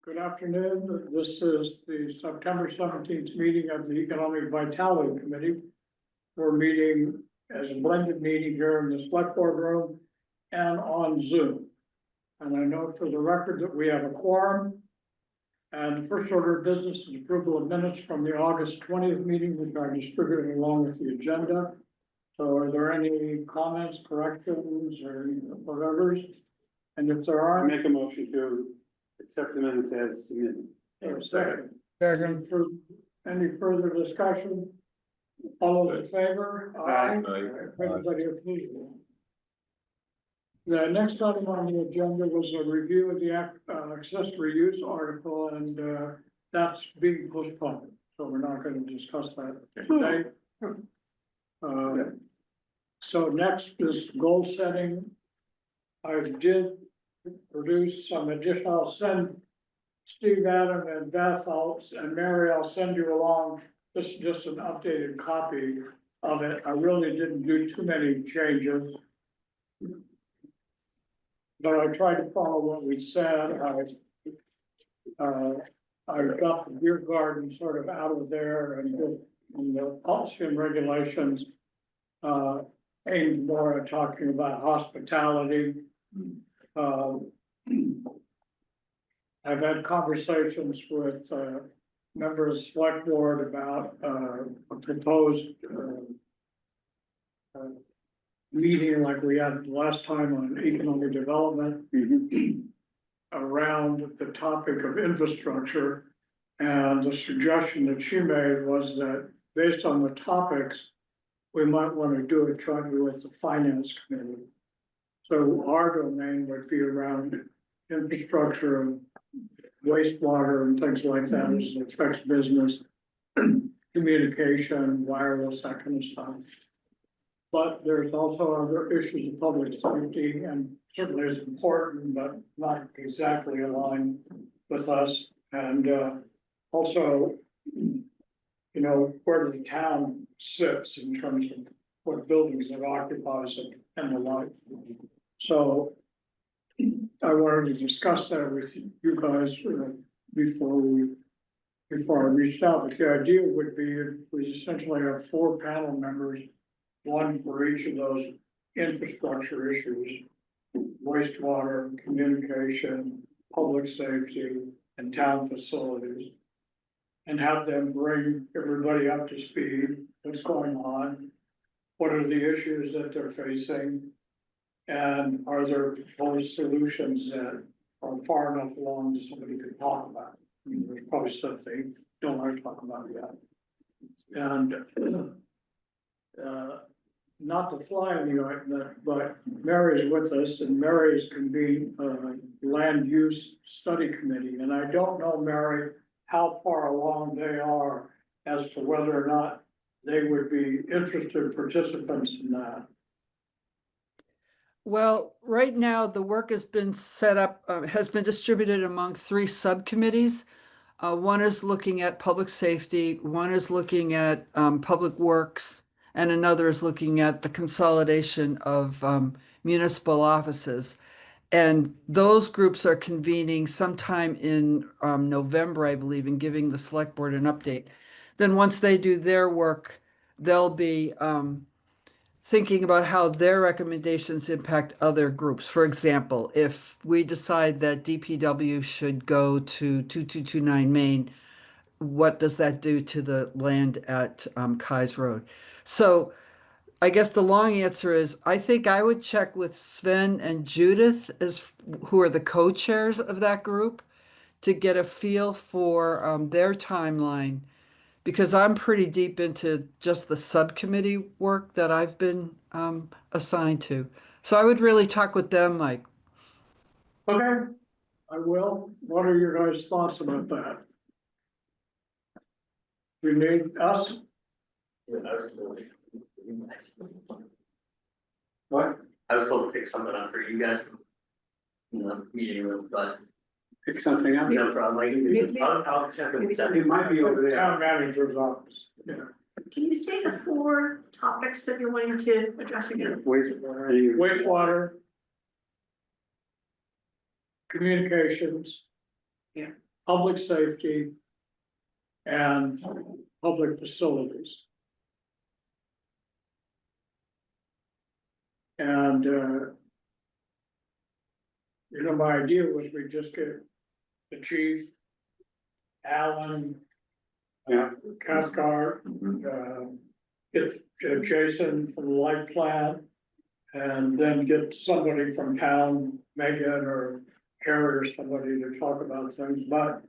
Good afternoon. This is the September 17th meeting of the Economic Vitality Committee. We're meeting as a blended meeting here in the select board room and on Zoom. And I note for the record that we have a quorum. And the first order of business is approval of minutes from the August 20th meeting, which are distributed along with the agenda. So are there any comments, corrections, or whatever? And if there I are, make a motion to accept the minutes as submitted. second. Any further discussion? All those in favor? Aye. Everybody opposed? The next item on the agenda was a review of the accessory use article, and that's being postponed, so we're not going to discuss that today. So next is goal setting. I did produce some additional, I'll send Steve, Adam, and Beth, and Mary, I'll send you along. This is just an updated copy of it. I really didn't do too many changes. But I tried to follow what we said. I got the beer garden sort of out of there and the policy and regulations aimed more at talking about hospitality. I've had conversations with members of the select board about a proposed meeting like we had last time on economic development around the topic of infrastructure. And the suggestion that she made was that based on the topics, we might want to do it jointly with the finance committee. So our domain would be around infrastructure, wastewater and things like that as it affects business, communication, wireless, that kind of stuff. But there's also other issues of public safety, and certainly is important, but not exactly aligned with us. And also, you know, where the town sits in terms of what buildings it occupies and the like. So I wanted to discuss that with you guys before I reached out. But the idea would be we essentially have 4 panel members, one for each of those infrastructure issues: wastewater, communication, public safety, and town facilities, and have them bring everybody up to speed. What's going on? What are the issues that they're facing? And are there proposed solutions that are far enough along that somebody could talk about? I mean, there's probably stuff they don't want to talk about yet. And not to fly in the ointment, but Mary's with us, and Mary's convened land use study committee. And I don't know, Mary, how far along they are as to whether or not they would be interested participants in that. Well, right now, the work has been set up, has been distributed among 3 subcommittees. One is looking at public safety, one is looking at public works, and another is looking at the consolidation of municipal offices. And those groups are convening sometime in November, I believe, and giving the select board an update. Then once they do their work, they'll be thinking about how their recommendations impact other groups. For example, if we decide that DPW should go to 2229 Main, what does that do to the land at Kai's Road? So I guess the long answer is, I think I would check with Sven and Judith, who are the co-chairs of that group, to get a feel for their timeline, because I'm pretty deep into just the subcommittee work that I've been assigned to. So I would really talk with them, Mike. Okay, I will. What are your guys' thoughts about that? You need us? What? I was told to pick something up for you guys from, meeting room, but Pick something up. no problem. Maybe- I'll check with maybe that. It might be over there. Town manager's office. Yeah. Can you say the 4 topics that you're wanting to address again? Wastewater. Communications. Yeah. public safety, and public facilities. And, my idea was we just get the chief, Alan, Yeah. Cathcart, get Jason from the light plant. And then get somebody from town, Megan or Harry or somebody to talk about things, but.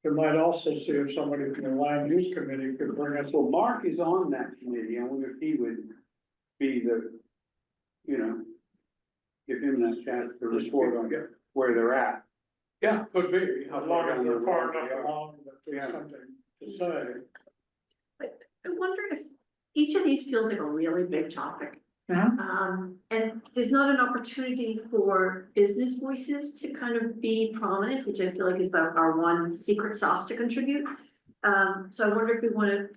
We might also see if somebody from the land use committee could bring us. Well, Mark is on that committee, I wonder if he would be the, give him that chance to report on where they're at. Yeah, could be, as long as down the they're far road they enough are. along that there's Yeah. something to say. I wonder if each of these feels like a really big topic. And there's not an opportunity for business voices to kind of be prominent, which I feel like is our one secret sauce to contribute. So I wonder if we wanna,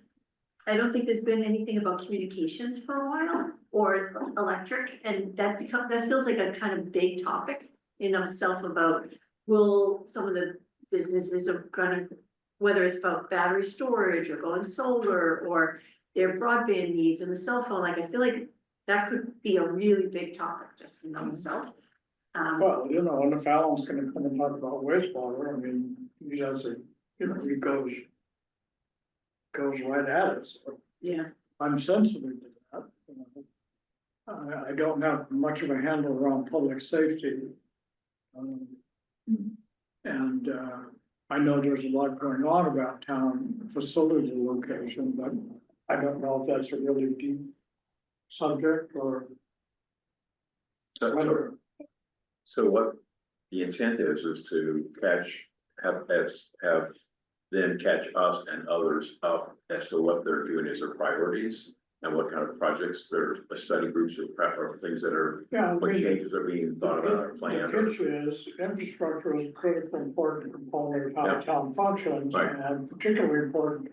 I don't think there's been anything about communications for a while, or electric, and that feels like a kind of big topic in itself about, will some of the businesses are gonna, whether it's about battery storage or going solar, or their broadband needs and the cell phone, like, I feel like that could be a really big topic just in itself. Well, and if Alan's gonna come and talk about wastewater, I mean, he does it, he goes. Goes right at it, so Yeah, I'm sensitive to that. I don't have much of a handle around public safety. And, I know there's a lot going on about town facility location, but I don't know if that's a really deep subject or whether. So what the intent is to have them catch us and others up as to what they're doing as their priorities and what kind of projects, their study groups or things that are, Yeah, what changes are being thought about or the planned. pitch is infrastructure is a critical important component of how Yeah. town functions, Right. and particularly important.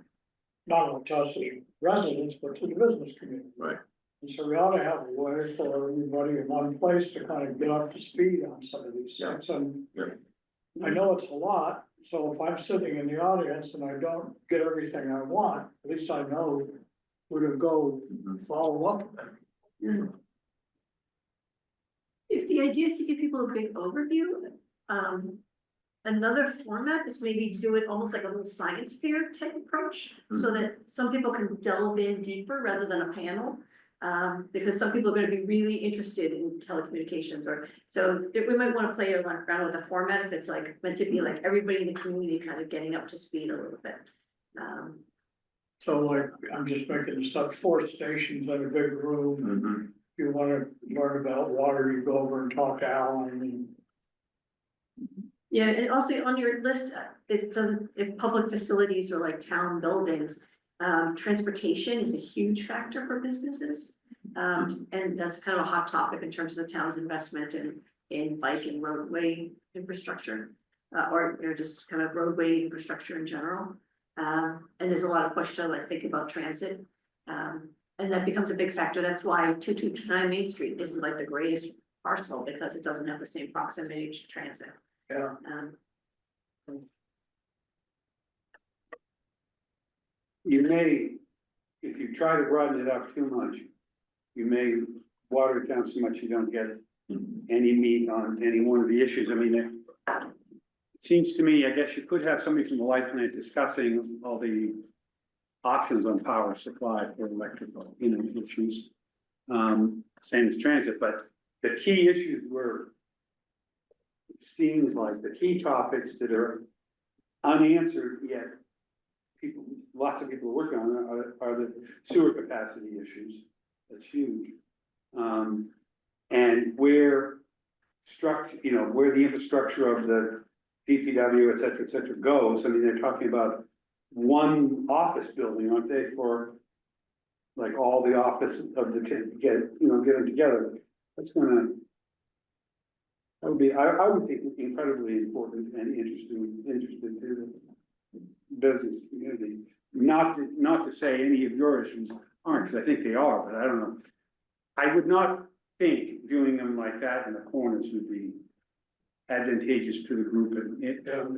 Not only to us as residents, but to the business community. Right. And so we ought to have a way for everybody in one place to kind of get up to speed on some of these Yeah. things, and. Yeah. I know it's a lot, so if I'm sitting in the audience and I don't get everything I want, at least I know who to go follow up with. if the idea is to give people a big overview, another format is maybe to do it almost like a little science fair type approach, so that some people can delve in deeper rather than a panel. Because some people are gonna be really interested in telecommunications, or, so we might wanna play around with a format if it's like meant to be like everybody in the community kind of getting up to speed a little bit. So like, I'm just making this up, 4 stations in a big room, Mhm. if you wanna learn about water, you go over and talk to Alan and. Yeah, and also on your list, it doesn't, if public facilities or like town buildings, transportation is a huge factor for businesses. And that's kind of a hot topic in terms of the town's investment in bike and roadway infrastructure. Or, just kind of roadway infrastructure in general. And there's a lot of push to like think about transit. And that becomes a big factor. That's why 229 Main Street isn't like the greatest parcel, because it doesn't have the same proximity to transit. Yeah. You may, if you try to broaden it up too much, you may water it down so much you don't get any meat on any one of the issues. I mean, it seems to me, I guess you could have somebody from the light plant discussing all the options on power supply for electrical, issues. Same as transit, but the key issues were, it seems like the key topics that are unanswered yet lots of people are working on are the sewer capacity issues. That's huge. And where where the infrastructure of the DPW, et cetera, goes. I mean, they're talking about one office building, aren't they, for like all the office of the, get them together. That would be, I would think incredibly important and interesting to the business community. Not to say any of your issues aren't, because I think they are, but I don't know. I would not think doing them like that in the corners would be advantageous to the group, and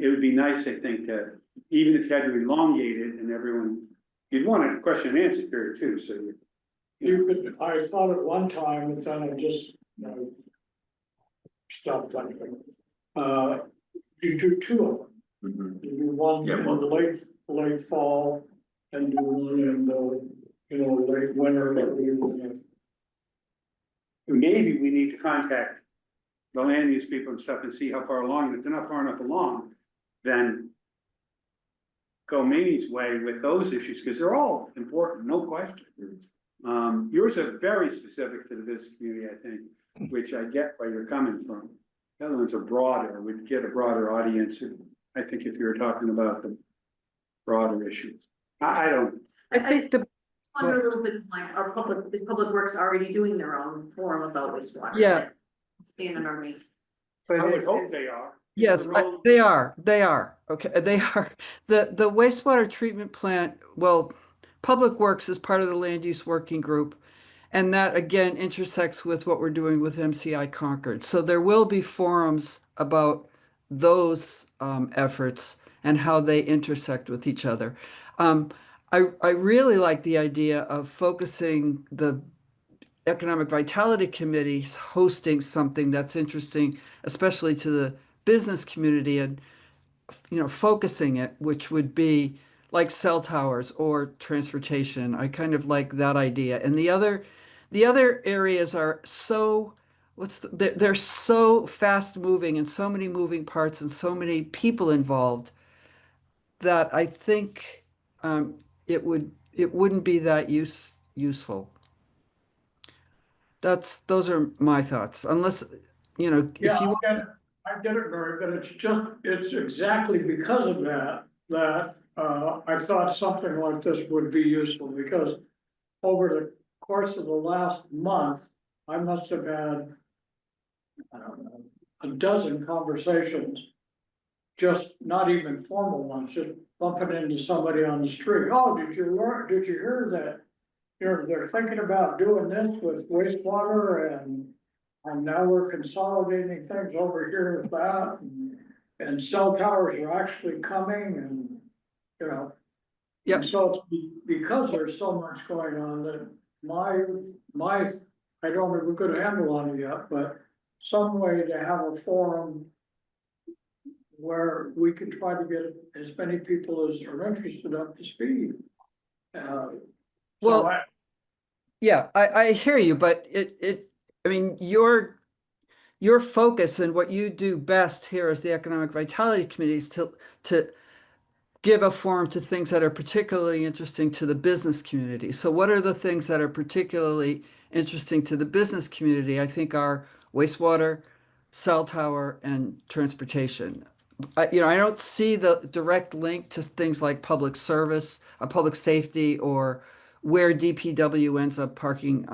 it would be nice, I think, to, even if you had to elongate it and everyone, you'd want a question and answer period too, so. You could, I thought at one time, but then I just, stopped thinking. You do two of them. Mhm. You do one Yeah, in the one. late fall and do one in the, late winter. Maybe we need to contact the land use people and stuff and see how far along, if they're not far enough along, then go Mamie's way with those issues, because they're all important, no question. Yours are very specific to the business community, I think, which I get where you're coming from. The other ones are broader, would get a broader audience, I think, if you were talking about the broader issues. I don't, I think the, I wonder a little bit like, is Public Works already doing their own forum about wastewater? Yeah. Stand in our meeting. I would hope they are. yes, The road- they are, okay, they are. The wastewater treatment plant, well, Public Works is part of the land use working group. And that again intersects with what we're doing with MCI Concord. So there will be forums about those efforts and how they intersect with each other. I really like the idea of focusing the Economic Vitality Committee hosting something that's interesting, especially to the business community, and focusing it, which would be like cell towers or transportation. I kind of like that idea. And the other areas are so they're so fast moving and so many moving parts and so many people involved that I think it wouldn't be that useful. Those are my thoughts. Unless if Yeah, you I get it, Mary, but it's exactly because of that I thought something like this would be useful, because over the course of the last month, I must have had, I don't know, a dozen conversations, just not even formal ones, just bumping into somebody on the street. Oh, did you hear that? They're thinking about doing this with wastewater, and now we're consolidating things over here with that, and cell towers are actually coming, and, Yep. And so it's because there's so much going on that my, I don't have a good handle on it yet, but some way to have a forum where we can try to get as many people as are interested up to speed. Well, So yeah, I hear you, but I mean, your focus and what you do best here as the Economic Vitality Committee is to give a forum to things that are particularly interesting to the business community. So what are the things that are particularly interesting to the business community? I think are wastewater, cell tower, and transportation. I don't see the direct link to things like public service, public safety, or where DPW ends up parking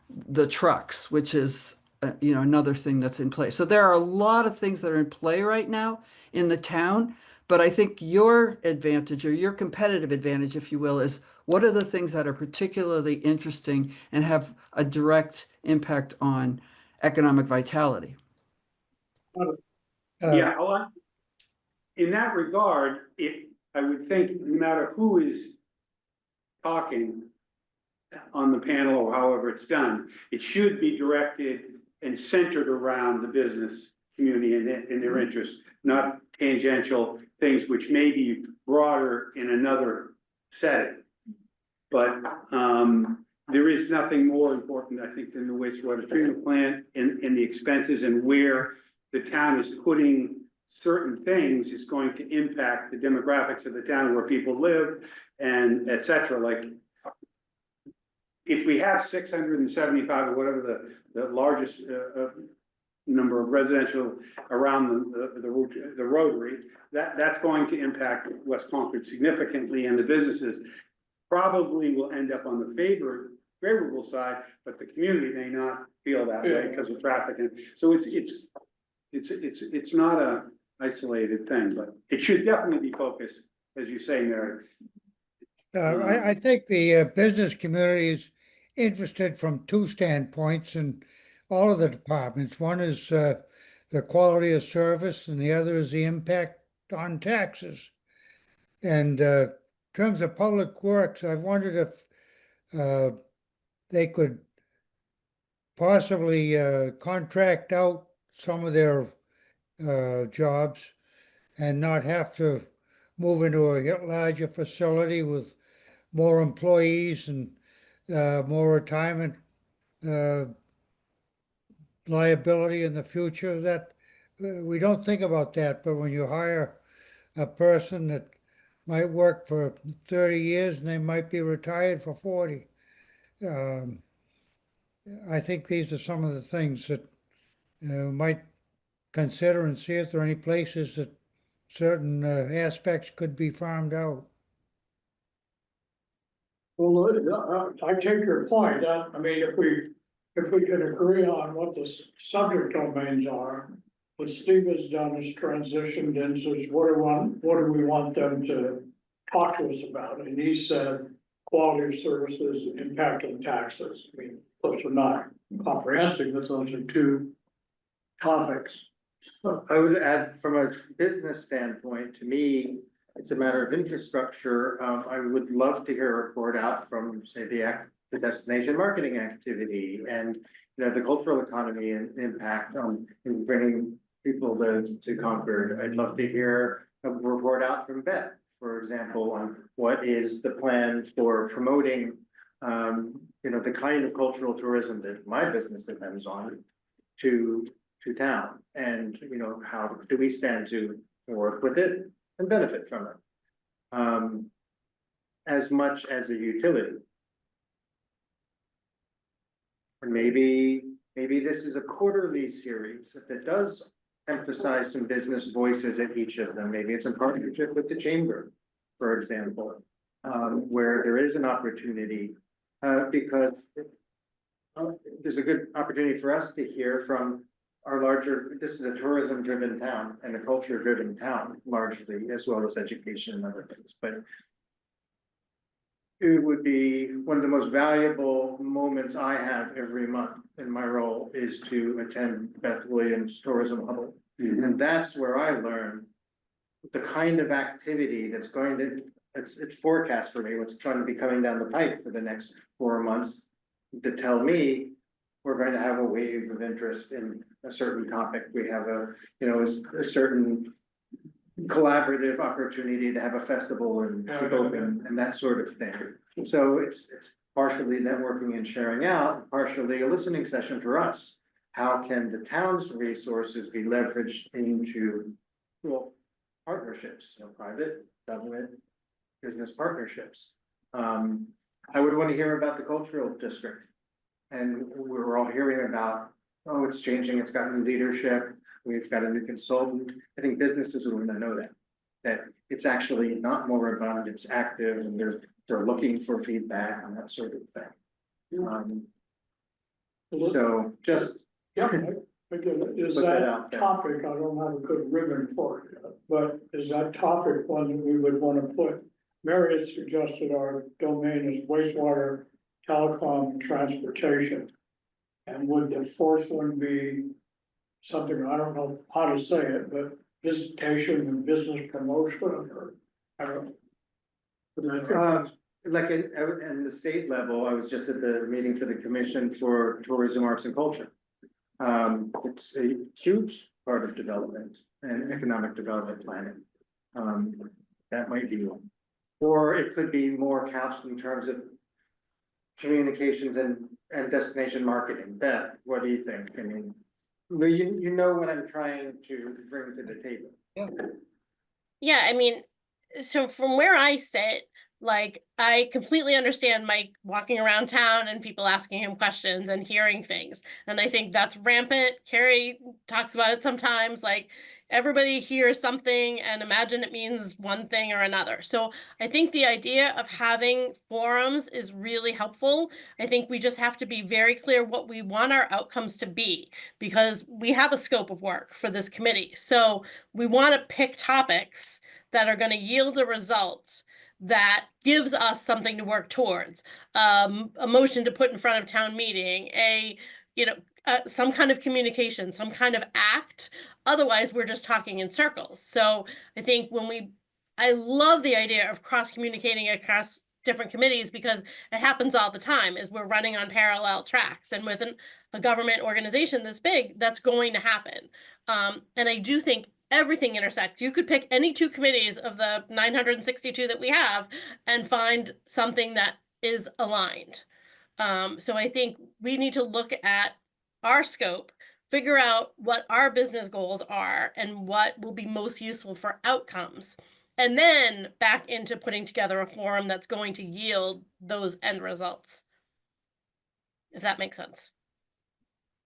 the trucks, which is another thing that's in play. So there are a lot of things that are in play right now in the town, but I think your advantage, or your competitive advantage, if you will, is what are the things that are particularly interesting and have a direct impact on economic vitality. Yeah, well, in that regard, I would think no matter who is talking on the panel or however it's done, it should be directed and centered around the business community and their interests, not tangential things which may be broader in another setting. But there is nothing more important, I think, than the wastewater treatment plant and the expenses, and where the town is putting certain things is going to impact the demographics of the town, where people live, and et cetera. Like, if we have 675 or whatever the largest number of residential around the rotary, that's going to impact West Concord significantly, and the businesses probably will end up on the favorable side, but the community may not feel that way because of traffic. And so it's not a isolated thing, but it should definitely be focused, as you say, Mary. I think the business community is interested from two standpoints in all of the departments. One is the quality of service, and the other is the impact on taxes. And in terms of public works, I've wondered if they could possibly contract out some of their jobs and not have to move into a larger facility with more employees and more retirement liability in the future. That we don't think about that, but when you hire a person that might work for 30 years and they might be retired for 40. I think these are some of the things that might consider and see if there are any places that certain aspects could be farmed out. Well, I take your point, I mean, if we can agree on what the subject domains are. What Steve has done is transitioned into what do we want them to talk to us about? And he said, quality of services, impact on taxes. I mean, those are not comprehensive, but those are two topics. I would add, from a business standpoint, to me, it's a matter of infrastructure. I would love to hear a report out from, say, the destination marketing activity and, you know, the cultural economy and impact on in bringing people to Concord. I'd love to hear a report out from Beth, for example, on what is the plan for promoting, you know, the kind of cultural tourism that my business depends on to town, and, you know, how do we stand to work with it and benefit from it, as much as a utility. And maybe this is a quarterly series that does emphasize some business voices at each of them. Maybe it's in partnership with the chamber, for example, where there is an opportunity, because there's a good opportunity for us to hear from our larger, this is a tourism driven town and a culture driven town largely, as well as education and other things, but it would be one of the most valuable moments I have every month in my role is to attend Beth Williams Tourism Hub. And that's where I learn the kind of activity that's going to, it's forecast for me, what's going to be coming down the pipe for the next 4 months to tell me we're going to have a wave of interest in a certain topic. We have a certain collaborative opportunity to have a festival and keep open and that sort of thing. So it's partially networking and sharing out, partially a listening session for us. How can the town's resources be leveraged into, well, partnerships, private, government, business partnerships? I would want to hear about the cultural district. And we're all hearing about, oh, it's changing, it's got new leadership, we've got a new consultant. I think businesses would want to know that it's actually not more abundant, it's active, and they're looking for feedback and that sort of thing. So just Yeah, I get it. Is put that that out there. topic, I don't have a good ribbon for it, yet, but is that topic one that we would want to put? Mary had suggested our domain is wastewater, telecom, and transportation. And would the fourth one be something, I don't know how to say it, but visitation and business promotion, or, I don't know. But I think Like in the state level, I was just at the meeting for the Commission for Tourism, Arts and Culture. It's a huge part of development and economic development planning. That might be one. Or it could be more couched in terms of communications and destination marketing. Beth, what do you think? I mean, you know what I'm trying to bring to the table. Yeah, I mean, so from where I sit, like, I completely understand Mike walking around town and people asking him questions and hearing things. And I think that's rampant. Carrie talks about it sometimes, like everybody hears something and imagine it means one thing or another. So I think the idea of having forums is really helpful. I think we just have to be very clear what we want our outcomes to be, because we have a scope of work for this committee. So we want to pick topics that are going to yield a result that gives us something to work towards, a motion to put in front of town meeting, some kind of communication, some kind of act. Otherwise, we're just talking in circles. So I think I love the idea of cross communicating across different committees because it happens all the time as we're running on parallel tracks, and with a government organization this big, that's going to happen. And I do think everything intersects. You could pick any two committees of the 962 that we have and find something that is aligned. So I think we need to look at our scope, figure out what our business goals are and what will be most useful for outcomes, and then back into putting together a forum that's going to yield those end results. If that makes sense.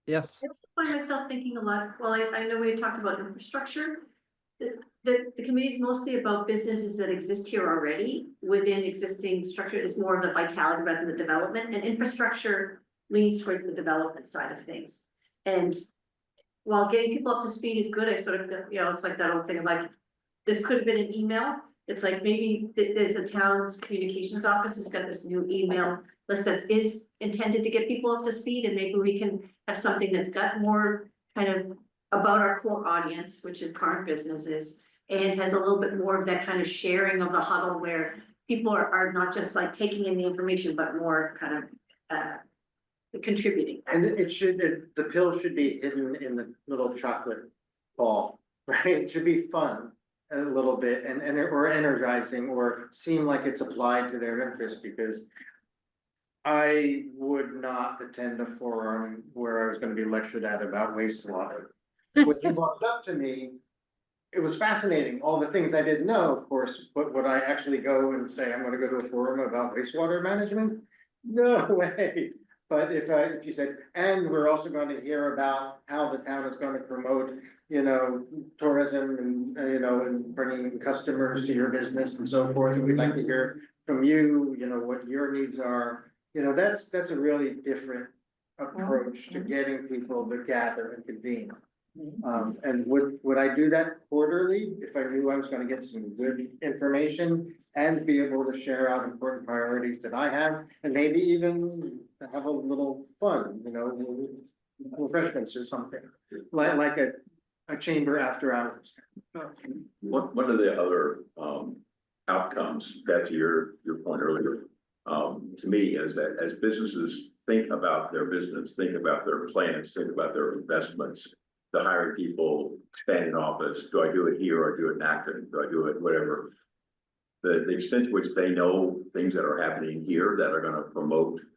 Yes. I just find myself thinking a lot, well, I know we had talked about infrastructure. The committee is mostly about businesses that exist here already within existing structure. Is more of the vitality rather than the development, and infrastructure leans towards the development side of things. And while getting people up to speed is good, I sort of feel, you know, it's like that old thing of like, this could have been an email. It's like maybe there's the town's communications office has got this new email list that is intended to get people up to speed, and maybe we can have something that's got more kind of about our core audience, which is current businesses, and has a little bit more of that kind of sharing of the huddle where people are not just like taking in the information, but more kind of contributing. And the pill should be hidden in the little chocolate ball, right? It should be fun a little bit or energizing or seem like it's applied to their interest, because I would not attend a forum where I was gonna be lectured at about wastewater. When you brought it up to me, it was fascinating, all the things I didn't know, of course, but would I actually go and say, I'm gonna go to a forum about wastewater management? No way. But if you said, and we're also going to hear about how the town is going to promote, you know, tourism and, you know, and bringing customers to your business and so forth, and we'd like to hear from you, you know, what your needs are. You know, that's a really different approach to getting people to gather and convene. And would I do that quarterly if I knew I was gonna get some good information and be able to share out important priorities that I have, and maybe even have a little fun, you know, refreshments or something, like a chamber after hours. One of the other outcomes, back to your point earlier, to me is that as businesses think about their business, think about their plans, think about their investments, the hiring people, expanding office, do I do it here or do it in Acton, do I do it whatever? The extent to which they know things that are happening here that are gonna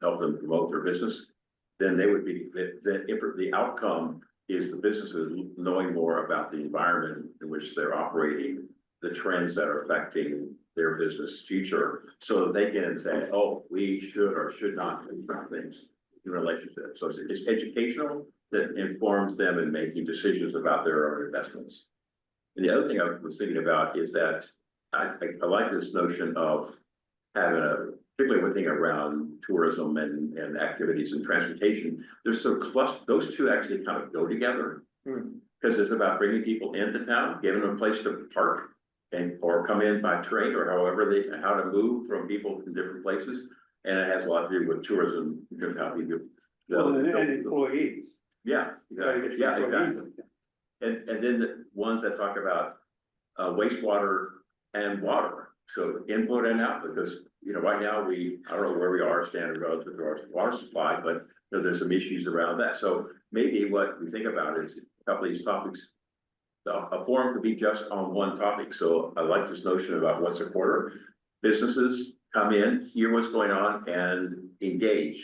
help them promote their business, then they would be, the outcome is the businesses knowing more about the environment in which they're operating, the trends that are affecting their business future, so that they can say, oh, we should or should not do certain things in relationship. So it's educational that informs them in making decisions about their own investments. And the other thing I was thinking about is that I like this notion of having particularly one thing around tourism and activities and transportation. There's so those two actually kind of go together. Because it's about bringing people into town, giving them a place to park or come in by train or how to move from people from different places. And it has a lot to do with tourism, because how people. And employees. Yeah, exactly. And then the ones that talk about wastewater and water. So input and output, because, you know, right now I don't know where we are standard relative to our water supply, but you know, there's some issues around that. So maybe what we think about is a couple of these topics. A forum could be just on one topic. So I like this notion about once a quarter, businesses come in, hear what's going on, and engage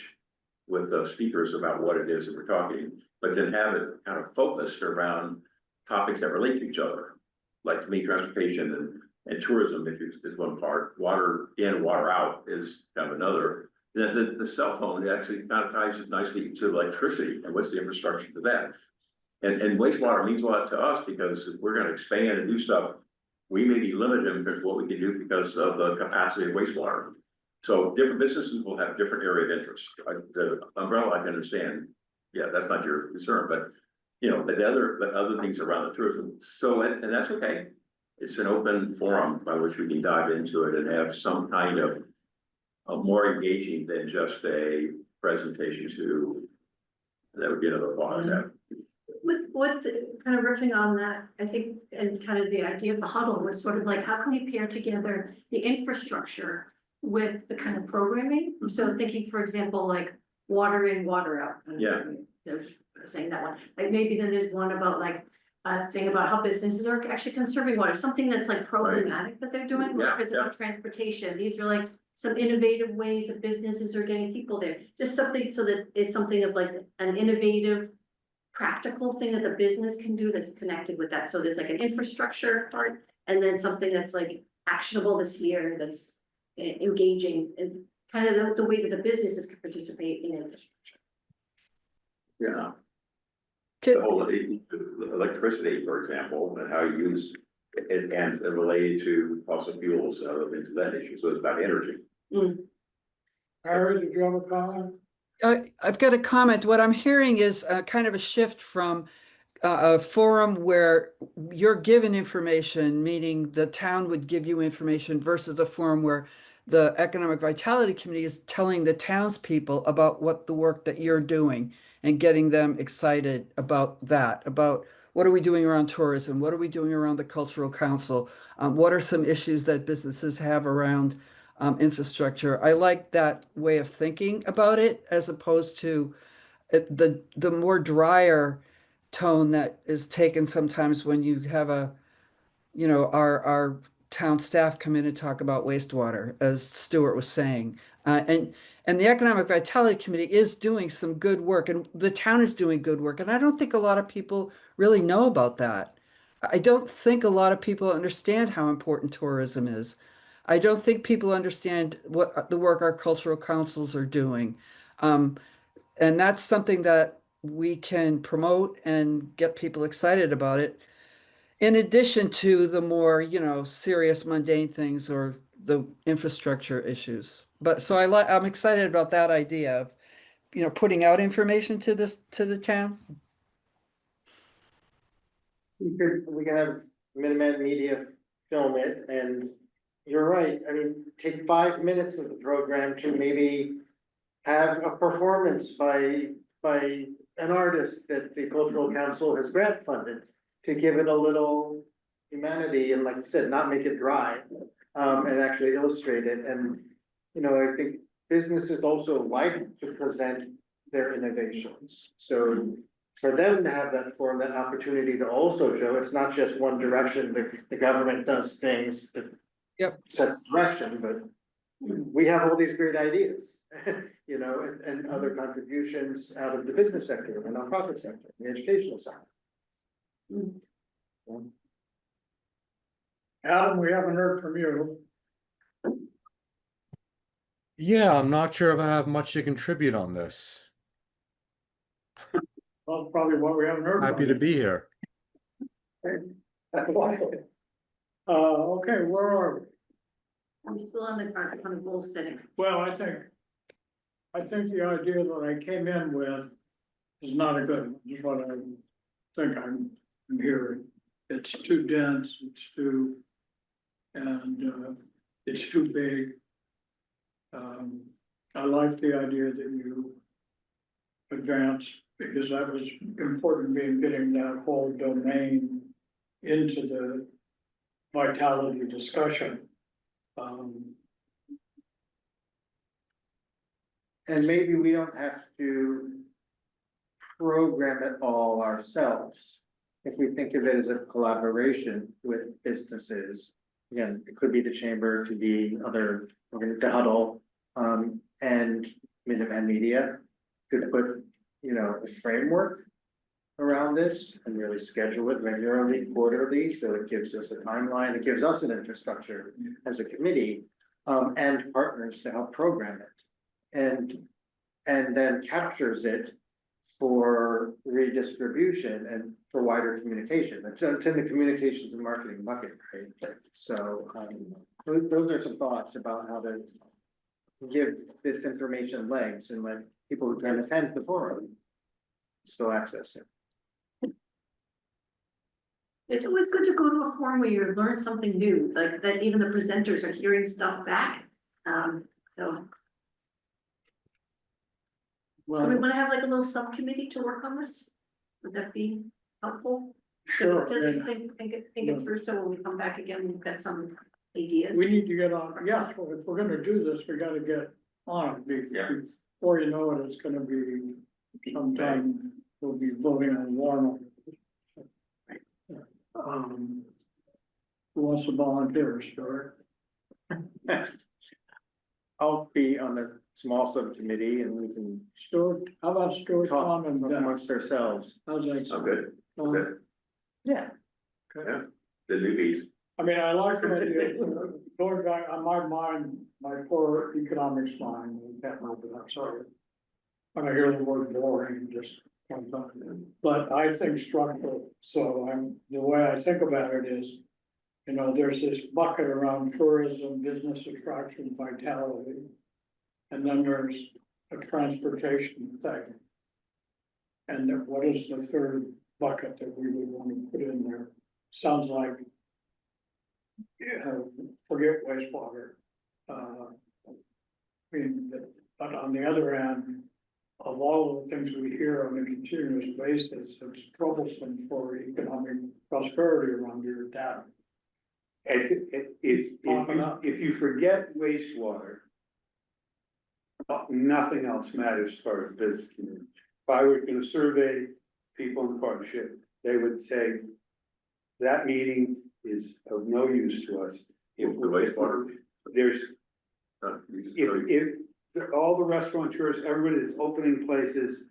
with the speakers about what it is that we're talking, but then have it kind of focused around topics that relate to each other. Like, to me, transportation and tourism is one part, water in, water out is kind of another. Then the cell phone actually kind of ties nicely to electricity and what's the infrastructure for that. And wastewater means a lot to us, because if we're gonna expand and do stuff, we may be limited in terms of what we can do because of the capacity of wastewater. So different businesses will have different area of interest. The umbrella, I can understand, yeah, that's not your concern, but you know, but the other things around the tourism. So, and that's okay. It's an open forum by which we can dive into it and have some kind of more engaging than just a presentation to That would be another thought, yeah. With kind of riffing on that, I think, and kind of the idea of the huddle was sort of like, how can we pair together the infrastructure with the kind of programming? So thinking, for example, like water in, water out. Yeah. You know, just saying that one, like maybe then there's one about like a thing about how businesses are actually conserving water, something that's like programmatic that they're doing, or Yeah, if it's about transportation, these are like some innovative ways that businesses are getting people there, just something so that it's something of like an innovative practical thing that the business can do that's connected with that. So there's like an infrastructure part and then something that's like actionable this year that's engaging and kind of the way that the businesses can participate in infrastructure. Yeah. Could- The whole electricity, for example, and how you use it and related to fossil fuels and other things of that issue. So it's about energy. Harry, did you have a comment? I've got a comment. What I'm hearing is kind of a shift from a forum where you're given information, meaning the town would give you information, versus a forum where the Economic Vitality Committee is telling the townspeople about what the work that you're doing and getting them excited about that, about what are we doing around tourism? What are we doing around the Cultural Council? What are some issues that businesses have around infrastructure? I like that way of thinking about it, as opposed to the more drier tone that is taken sometimes when you have our town staff come in and talk about wastewater, as Stuart was saying. And the Economic Vitality Committee is doing some good work, and the town is doing good work. And I don't think a lot of people really know about that. I don't think a lot of people understand how important tourism is. I don't think people understand what the work our cultural councils are doing. And that's something that we can promote and get people excited about it. In addition to the more, serious mundane things or the infrastructure issues. But so I'm excited about that idea of, putting out information to the town. We can have Minuteman Media film it, and you're right, I mean, take 5 minutes of the program to maybe have a performance by an artist that the Cultural Council has grant funded to give it a little humanity and, like you said, not make it dry, and actually illustrate it. And, I think businesses also like to present their innovations. So for them to have that forum, that opportunity to also show, it's not just one direction, the government does things that sets direction, but we have all these great ideas, and other contributions out of the business sector, the nonprofit sector, the educational sector. Adam, we haven't heard from you. Yeah, I'm not sure if I have much to contribute on this. Well, probably what we haven't heard. Happy to be here. Okay, where are we? I'm still on the goal setting. Well, I think the idea that I came in with is not a good one, is what I think I'm hearing. It's too dense, it's too big. I like the idea that you advanced, because that was important to me in getting that whole domain into the vitality discussion. And maybe we don't have to program it all ourselves. If we think of it as a collaboration with businesses, again, it could be the chamber, it could be other, the huddle, and Minuteman Media could put, a framework around this and really schedule it regularly, quarterly, so it gives us a timeline, it gives us an infrastructure as a committee, and partners to help program it. And then captures it for redistribution and for wider communication. It's in the communications and marketing bucket, right? So, those are some thoughts about how to give this information legs and let people who can attend the forum still access it. It's always good to go to a forum where you learn something new, like that even the presenters are hearing stuff back. So. Do we Well, wanna have like a little subcommittee to work on this? Would that be helpful? sure, To just and think it through, so when we come back again, we've got some ideas. we need to get on, yes, well, if we're gonna do this, we gotta get on it. Yeah. Before you know it, it's gonna be sometime, we'll be voting on warrant. Who wants to volunteer, Stuart? I'll be on a small subcommittee and we can Stuart, how about Stuart, talk Tom, and Ben? amongst ourselves. How's that? I'm good, Tom? good, Yeah. yeah, the newbies. I mean, I like the idea, going back on my mind, my poor economics mind, I can't help it, I'm sorry. When I hear the word boring, it just comes up, but I think structural, so the way I think about it is. You know, there's this bucket around tourism, business attraction, vitality. And then there's a transportation thing. And then what is the third bucket that we would want to put in there? Sounds like. Forget wastewater. I mean, but on the other hand, of all of the things we hear on a continuous basis, it's troublesome for economic prosperity around your town. If you forget wastewater. Nothing else matters as far as business community. If I were gonna survey people in partnership, they would say. That meeting is of no use to us. If The wastewater. There's, You if all the restaurateurs, everybody that's opening places.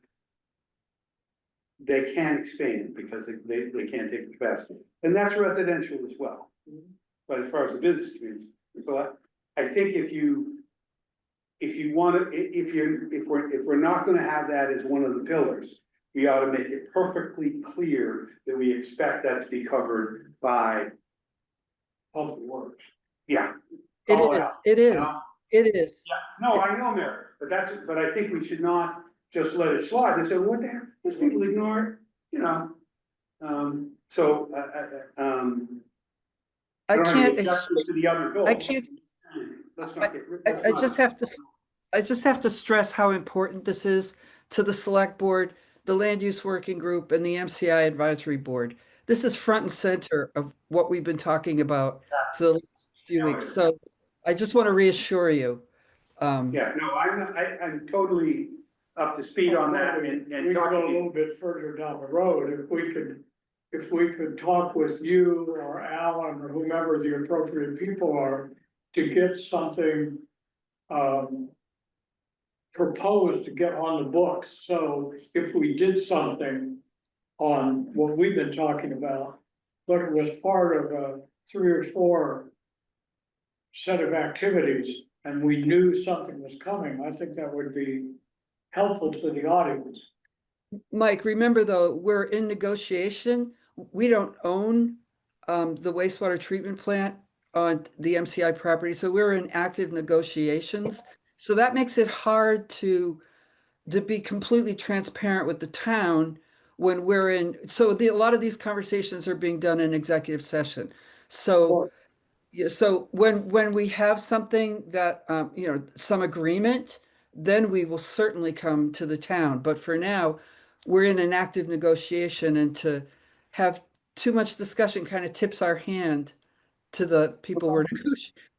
They can't expand because they can't take the capacity, and that's residential as well. But as far as the business community, so I think if you want to, if we're not gonna have that as one of the pillars. We ought to make it perfectly clear that we expect that to be covered by, Public works. yeah. It call is, out, it you is, know? it is. No, I know, Mary, but I think we should not just let it slide and say, what the heck, these people ignore it, you know? So, I don't have can't, any objection to the other goal. I can't, Let's not get. I just have to, I just have to stress how important this is to the select board, the land use working group and the MCI advisory board. This is front and center of what we've been talking about for the last few weeks. So I just want to reassure you. Yeah, no, I'm totally up to speed on that and We go a talking. little bit further down the road, if we could talk with you or Alan or whomever the appropriate people are to get something. Proposed to get on the books, so if we did something on what we've been talking about, but it was part of a 3 or 4 set of activities, and we knew something was coming, I think that would be helpful to the audience. Mike, remember though, we're in negotiation. We don't own the wastewater treatment plant on the MCI property, so we're in active negotiations. So that makes it hard to be completely transparent with the town when we're in, so a lot of these conversations are being done in executive session. So, yeah, so when we have something that, some agreement, then we will certainly come to the town. But for now, we're in an active negotiation, and to have too much discussion kind of tips our hand to the people we're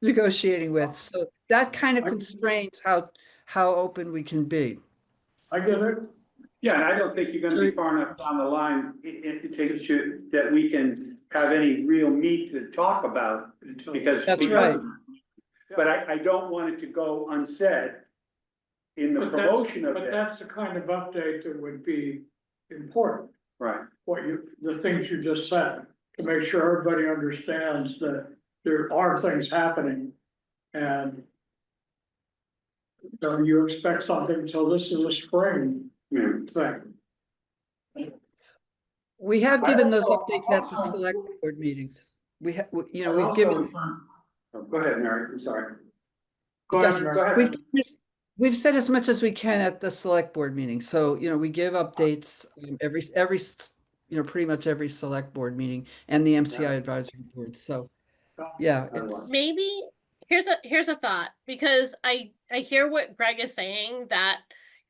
negotiating with. So that kind of constrains how open we can be. I get it, Yeah, and I don't think you're gonna be far enough down the line, that we can have any real meat to talk about, because. That's because- right. But I don't want it to go unsaid in the promotion of but that, that's the kind of update that would be important. right? The things you just said, to make sure everybody understands that there are things happening. And so you expect something, so this is a spring Yeah. thing. We have given those also- updates at the also- select board meetings. We have, we've Also, given. oh, go ahead, Mary, I'm sorry. Go ahead, Mary. Go ahead. We've said as much as we can at the select board meeting. So, we give updates every, pretty much every select board meeting and the MCI advisory board. So, yeah, it's, Maybe here's a thought, because I hear what Greg is saying, that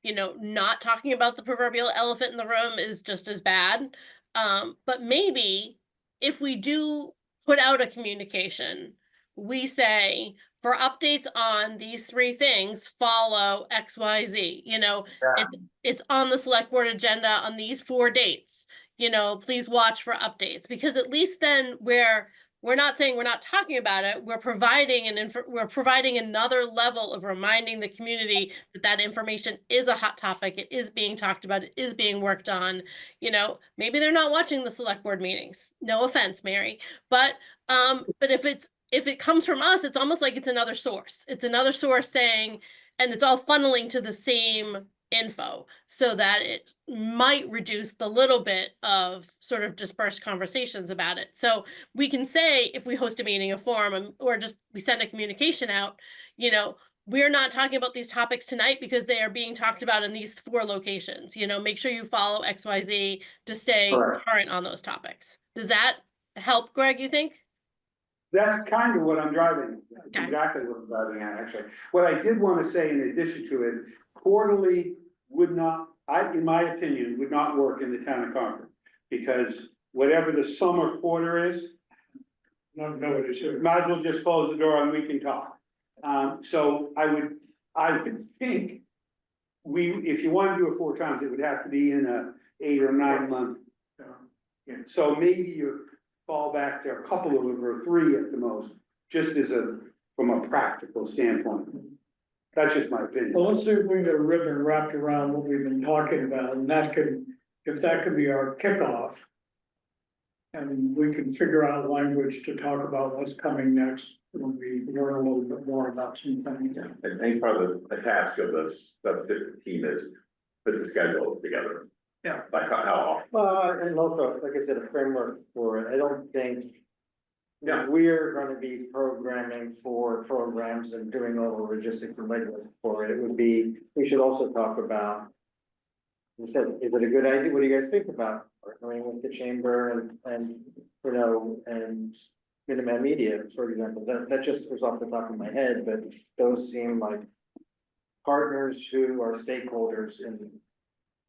not talking about the proverbial elephant in the room is just as bad. But maybe if we do put out a communication, we say, for updates on these 3 things, follow XYZ, it's on the select board agenda on these 4 dates, please watch for updates, because at least then we're not saying we're not talking about it, we're providing we're providing another level of reminding the community that information is a hot topic, it is being talked about, it is being worked on. Maybe they're not watching the select board meetings, no offense, Mary, but if it comes from us, it's almost like it's another source. It's another source saying, and it's all funneling to the same info, so that it might reduce the little bit of sort of dispersed conversations about it. So we can say, if we host a meeting, a forum, or just we send a communication out, we're not talking about these topics tonight because they are being talked about in these 4 locations. Make sure you follow XYZ to stay current on those topics. Does that help, Greg, you think? That's kind of what I'm driving, that's Okay. exactly what I'm driving at, actually. What I did want to say in addition to it, quarterly would not, in my opinion, would not work in the town of Concord. Because whatever the summer quarter is, Nobody should. might as well just close the door and we can talk. So I would think if you want to do it 4 times, it would have to be in a 8 or 9 month. So maybe you fall back to a couple of them or 3 at the most, just from a practical standpoint. That's just my opinion. Well, let's see if we can get a ribbon wrapped around what we've been talking about, and if that could be our kickoff. And we can figure out language to talk about what's coming next, when we learn a little bit more about some things. I think part of the task of this, team is put the schedule together. Yeah. Like how And also, like I said, a framework for it. I don't think Yeah. we're gonna be programming for programs and doing all the logistics and legwork for it. It would be, we should also talk about. You said, is it a good idea? What do you guys think about partnering with the chamber and Minuteman Media, for example? That just was off the top of my head, but those seem like partners who are stakeholders in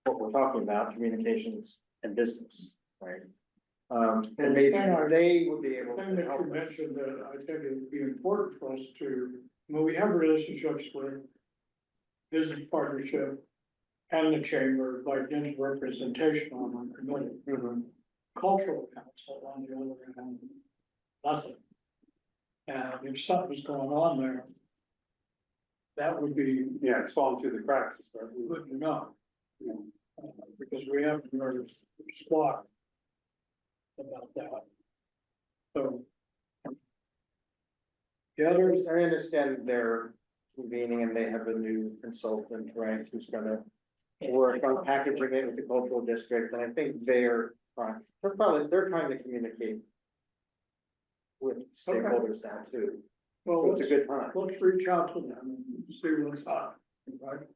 what we're talking about, communications and business, right? And maybe they would be able The to thing that help you us. mentioned that I think it would be important for us to, we have relationships with business partnership and the chamber by getting representation on our committee. Cultural council on the other hand, nothing. And if something's going on there, that would be Yeah, it's falling through the cracks. good to know. Because we have to notice squat about that. So. The others, I understand they're convening and they have a new consultant, right, who's gonna work on packaging it with the cultural district, and I think they're trying to communicate with stakeholders now too, well, so it's a let's, good time. let's reach out to them and see what's up, right?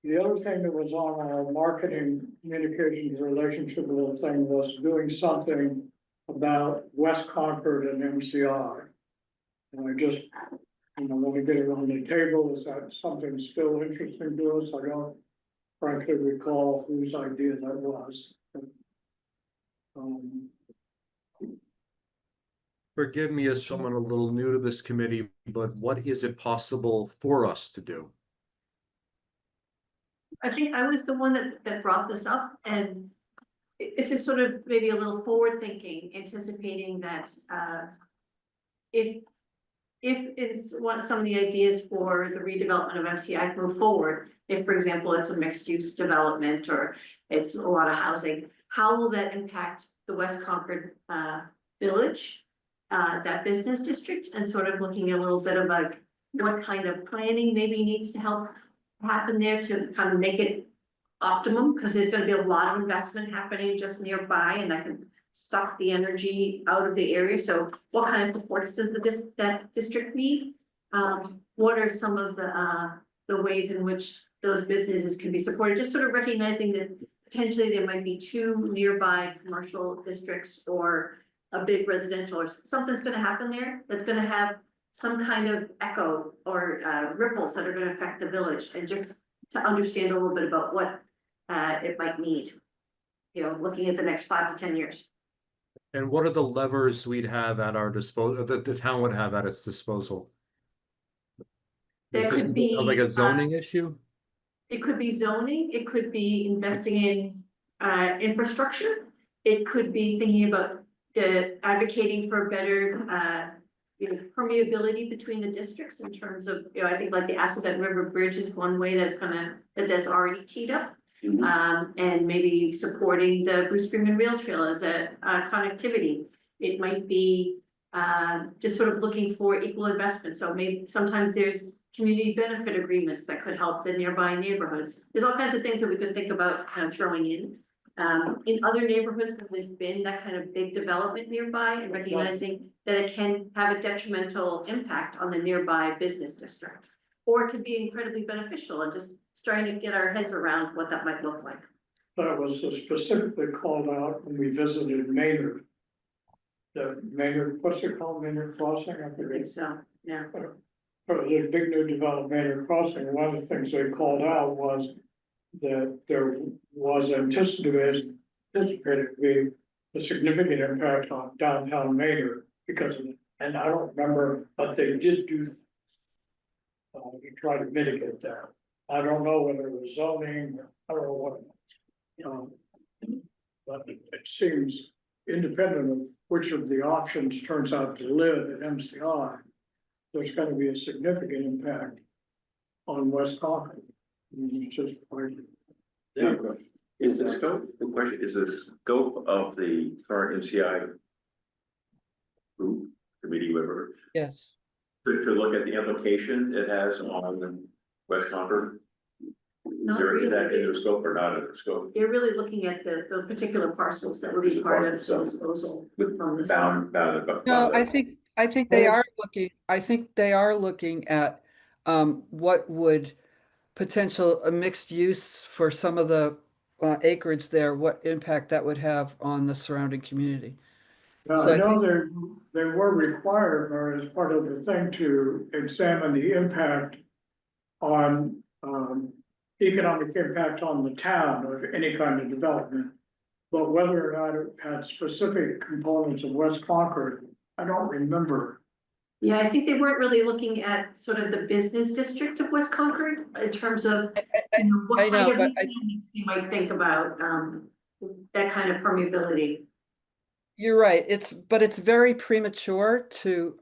The other thing that was on our marketing communications relationship little thing was doing something about West Concord and MCI. And I just, when we get it on the table, is that something still interesting to us? I don't frankly recall whose idea that was. Forgive me as someone a little new to this committee, but what is it possible for us to do? I think I was the one that brought this up, and this is sort of maybe a little forward thinking, anticipating that, if it's some of the ideas for the redevelopment of MCI move forward, if, for example, it's a mixed use development or it's a lot of housing, how will that impact the West Concord, village, that business district, and sort of looking at a little bit of like what kind of planning maybe needs to help happen there to kind of make it optimum, because there's gonna be a lot of investment happening just nearby, and that can suck the energy out of the area. So what kind of supports does that district need? What are some of the ways in which those businesses can be supported? Just sort of recognizing that potentially there might be 2 nearby commercial districts or a big residential, or something's gonna happen there that's gonna have some kind of echo or ripples that are gonna affect the village, and just to understand a little bit about what it might need. You know, looking at the next 5 to 10 years. And what are the levers we'd have at our disposal, that the town would have at its disposal? There Is this could be, like a zoning issue? it could be zoning, it could be investing in infrastructure. It could be thinking about the advocating for better you know, permeability between the districts in terms of, you know, I think like the Assabet River Bridge is one way that's already teed up. And maybe supporting the Bruce Freeman Rail Trail as a connectivity. It might be just sort of looking for equal investment, so maybe sometimes there's community benefit agreements that could help the nearby neighborhoods. There's all kinds of things that we could think about kind of throwing in. In other neighborhoods, there's been that kind of big development nearby and recognizing that it can have a detrimental impact on the nearby business district. Or it could be incredibly beneficial and just starting to get our heads around what that might look like. That was specifically called out when we visited Maynard. The Maynard, what's it called, Maynard Crossing? I I think forget. so, yeah. But the big new development, Maynard Crossing, one of the things they called out was that there was anticipated to be a significant impact on downtown Maynard because of it. And I don't remember, but they did do to try to mitigate that. I don't know whether it was zoning, I don't know what. But it seems independent of which of the options turns out to live at MCI, there's gonna be a significant impact on West Concord. It's just like, Yeah. Is the scope of the current MCI group, committee, whatever, Yes. to look at the implication it has on West Concord? Not Is that really. in their scope or not in their scope? They're really looking at the particular parcels that would be part of the disposal from the. No, I think they are looking, at what would potential a mixed use for some of the acreage there, what impact that would have on the surrounding community. now, So I I know they were required, or as part of the thing, to examine the impact on, economic impact on the town of any kind of development. But whether or not it had specific components of West Concord, I don't remember. Yeah, I think they weren't really looking at sort of the business district of West Concord in terms of, you know, what I know, kind of but I- retail mix you might think about, that kind of permeability. You're right, but it's very premature to,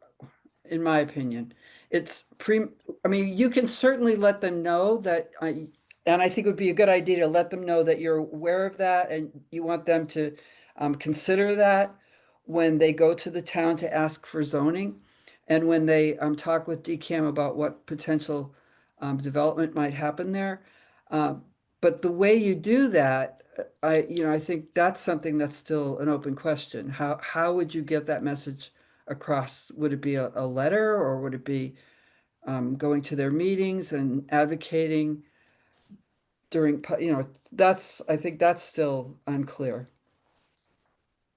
in my opinion. I mean, you can certainly let them know that, and I think it would be a good idea to let them know that you're aware of that and you want them to consider that when they go to the town to ask for zoning. And when they talk with DCAM about what potential development might happen there. But the way you do that, I think that's something that's still an open question. How would you get that message across? Would it be a letter, or would it be going to their meetings and advocating during, I think that's still unclear.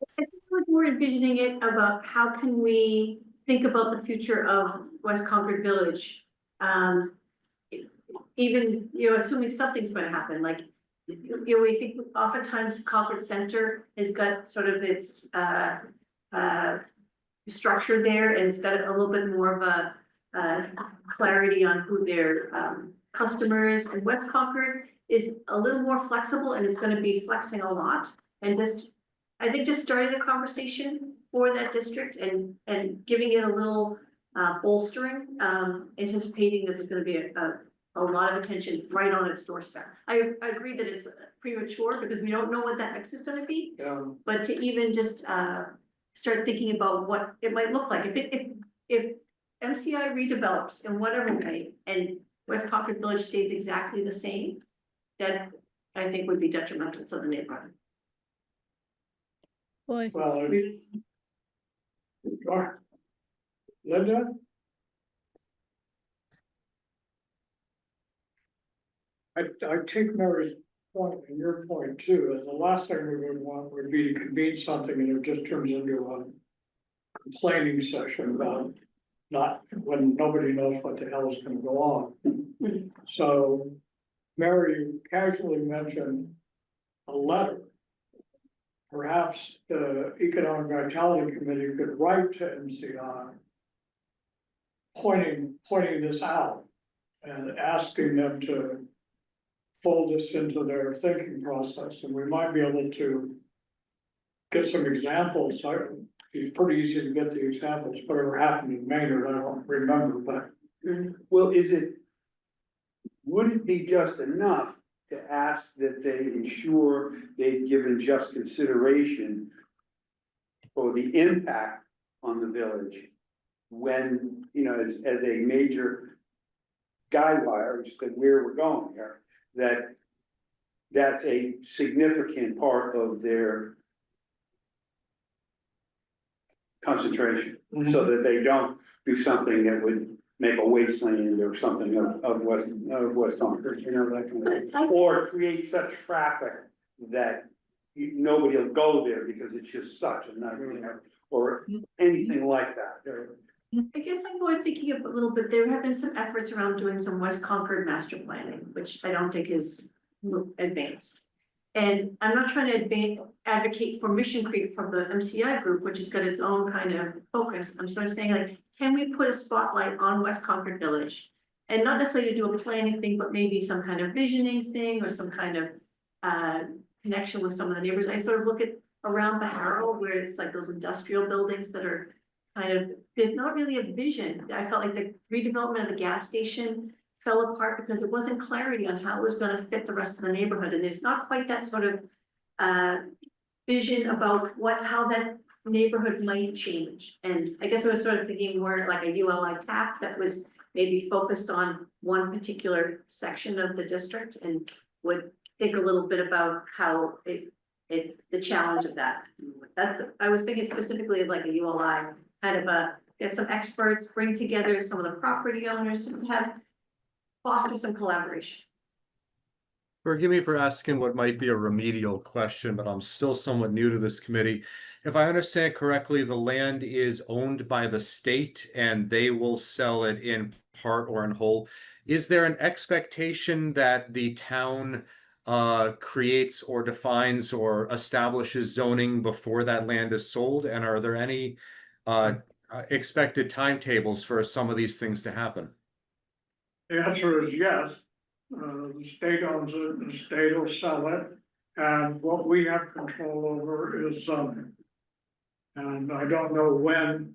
I think I was more envisioning it about how can we think about the future of West Concord Village? Even, assuming something's gonna happen, like, we think oftentimes Concord Center has got sort of its, structure there, and it's got a little bit more of a clarity on who their, customer is, and West Concord is a little more flexible, and it's gonna be flexing a lot, and I think just starting the conversation for that district and giving it a little bolstering, anticipating that there's gonna be a lot of attention right on its doorstep. I agree that it's premature because we don't know what that mix is gonna be, but to even just start thinking about what it might look like, if MCI redevelops in whatever way and West Concord Village stays exactly the same, that I think would be detrimental to the neighborhood. Boy. Well, Linda? I take Mary's point and your point too, as the last thing we would want would be to convene something and it just turns into a complaining session about not, when nobody knows what the hell is gonna go on. So Mary casually mentioned a letter. Perhaps the Economic Vitality Committee could write to MCI. Pointing this out and asking them to fold this into their thinking process, and we might be able to get some examples. It's pretty easy to get the examples, whatever happened in Maynard, I don't remember, but Well, would it be just enough to ask that they ensure they've given just consideration for the impact on the village when, as a major guide wire, just that where we're going here, that's a significant part of their concentration, so that they don't do something that would make a wasteland or something of West Concord, that kind of thing. Or create such traffic that nobody will go there because it's just such a nightmare, or anything like that. I guess I'm more thinking of a little bit, there have been some efforts around doing some West Concord master planning, which I don't think is advanced. And I'm not trying to advocate for Mission Creek from the MCI group, which has got its own kind of focus. I'm sort of saying, like, can we put a spotlight on West Concord Village? And not necessarily to do a planning thing, but maybe some kind of visioning thing or some kind of connection with some of the neighbors. I sort of look at around Baharo where it's like those industrial buildings that are kind of, there's not really a vision. I felt like the redevelopment of the gas station fell apart because there wasn't clarity on how it was gonna fit the rest of the neighborhood, and there's not quite that sort of vision about how that neighborhood might change. And I guess I was sort of thinking more like a ULI TAP that was maybe focused on one particular section of the district and would think a little bit about how the challenge of that. I was thinking specifically of like a ULI, kind of get some experts, bring together some of the property owners, just to foster some collaboration. Forgive me for asking what might be a remedial question, but I'm still somewhat new to this committee. If I understand correctly, the land is owned by the state and they will sell it in part or in whole. Is there an expectation that the town creates or defines or establishes zoning before that land is sold? And are there any expected timetables for some of these things to happen? the answer is yes. The state owns it, the state will sell it, and what we have control over is zoning. And I don't know when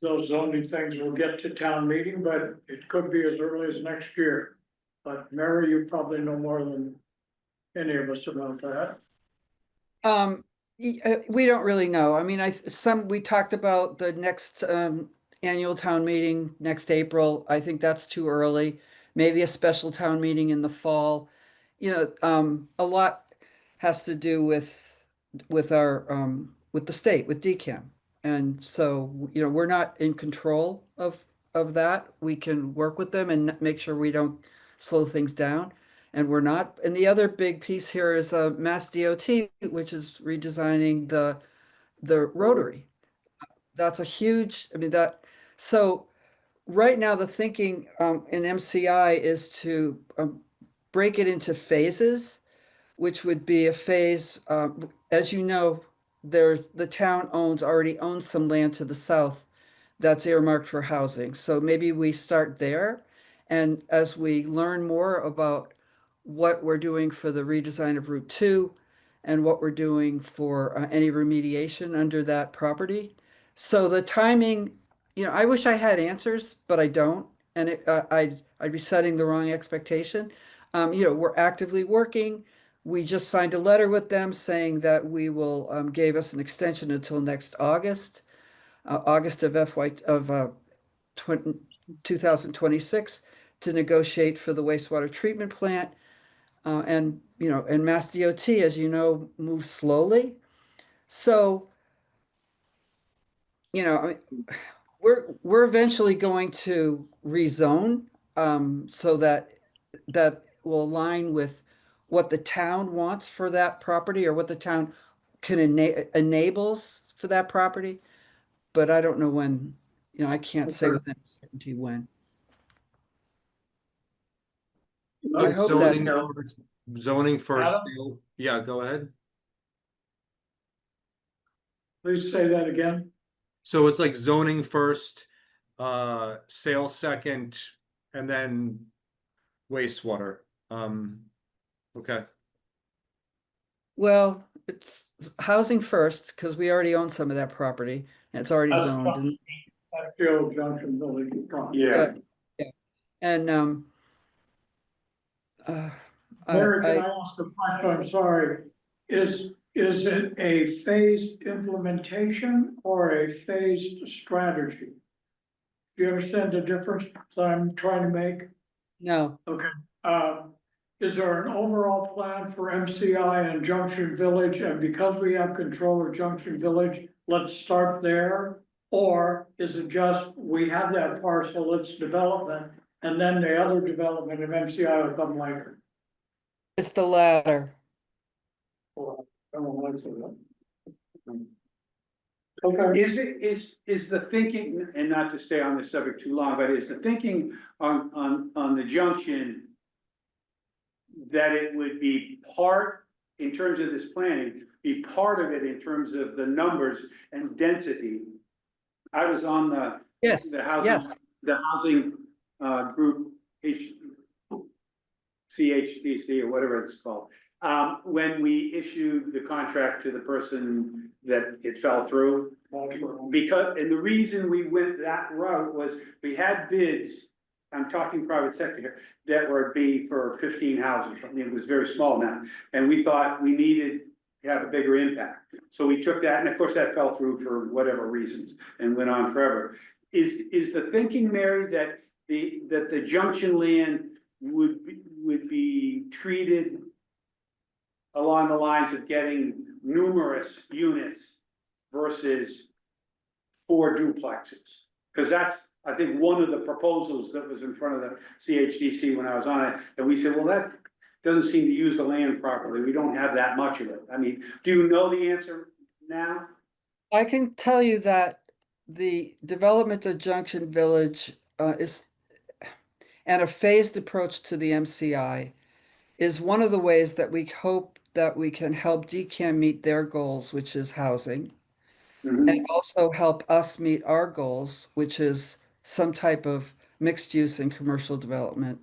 those zoning things will get to town meeting, but it could be as early as next year. But Mary, you probably know more than any of us about that. We don't really know. I mean, we talked about the next annual town meeting next April. I think that's too early. Maybe a special town meeting in the fall. A lot has to do with our with the state, with DCAM. And so, we're not in control of that. We can work with them and make sure we don't slow things down. And we're not. And the other big piece here is Mass DOT, which is redesigning the rotary. That's a huge, so right now the thinking in MCI is to break it into phases, which would be a phase, as you know, the town already owns some land to the south that's earmarked for housing. So maybe we start there. And as we learn more about what we're doing for the redesign of Route 2 and what we're doing for any remediation under that property. So the timing, I wish I had answers, but I don't. And I'd be setting the wrong expectation. We're actively working. We just signed a letter with them saying that we will gave us an extension until next August, August of 2026 to negotiate for the wastewater treatment plant. And Mass DOT, as you know, moves slowly. So, we're eventually going to rezone so that will align with what the town wants for that property or what the town can enables for that property. But I don't know when, I can't say with any certainty when. I hope Zoning that, first- Zoning first, Adam? yeah, go ahead. Please say that again. So it's like zoning first, sale second, and then wastewater. Okay, well, it's housing first, because we already own some of that property, and it's already That's zoned. And Hatfield Junction Village. Property. Yeah, And, uh, Mary, can I, I ask a question? I'm sorry. Is it a phased implementation or a phased strategy? Do you understand the difference that I'm trying to make? no, Okay, is there an overall plan for MCI and Junction Village? And because we have control of Junction Village, let's start there? Or is it just, we have that parcel, it's development, and then the other development of MCI will come later? it's the latter. Or, I don't know what's it. Okay, is the thinking, and not to stay on this subject too long, but is the thinking on the junction that it would be part, in terms of this planning, be part of it in terms of the numbers and density? I was on Yes, the housing, yes. the housing, group, CHDC or whatever it's called. When we issued the contract to the person that it fell through. Because, and the reason we went that route was we had bids, I'm talking private sector here, that were be for 15 houses. I mean, it was very small now. And we thought we needed to have a bigger impact. So we took that, and of course that fell through for whatever reasons and went on forever. Is the thinking, Mary, that the junction land would be treated along the lines of getting numerous units versus 4 duplexes? Because that's, I think, one of the proposals that was in front of the CHDC when I was on it, and we said, well, that doesn't seem to use the land properly, we don't have that much of it. I mean, do you know the answer now? I can tell you that the development of Junction Village is, and a phased approach to the MCI is one of the ways that we hope that we can help DCAM meet their goals, which is housing, and also help us meet our goals, which is some type of mixed use and commercial development.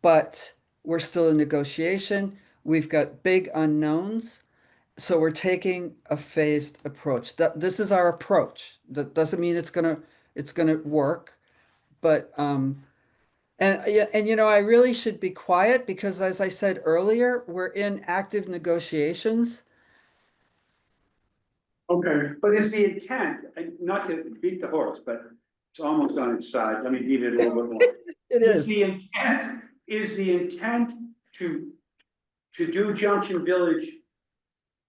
But we're still in negotiation. We've got big unknowns. So we're taking a phased approach. This is our approach. That doesn't mean it's gonna work, but and you know, I really should be quiet because, as I said earlier, we're in active negotiations. okay, But is the intent, not to beat the horse, but it's almost on its side, let me beat it a little bit more. It is. Is the intent to do Junction Village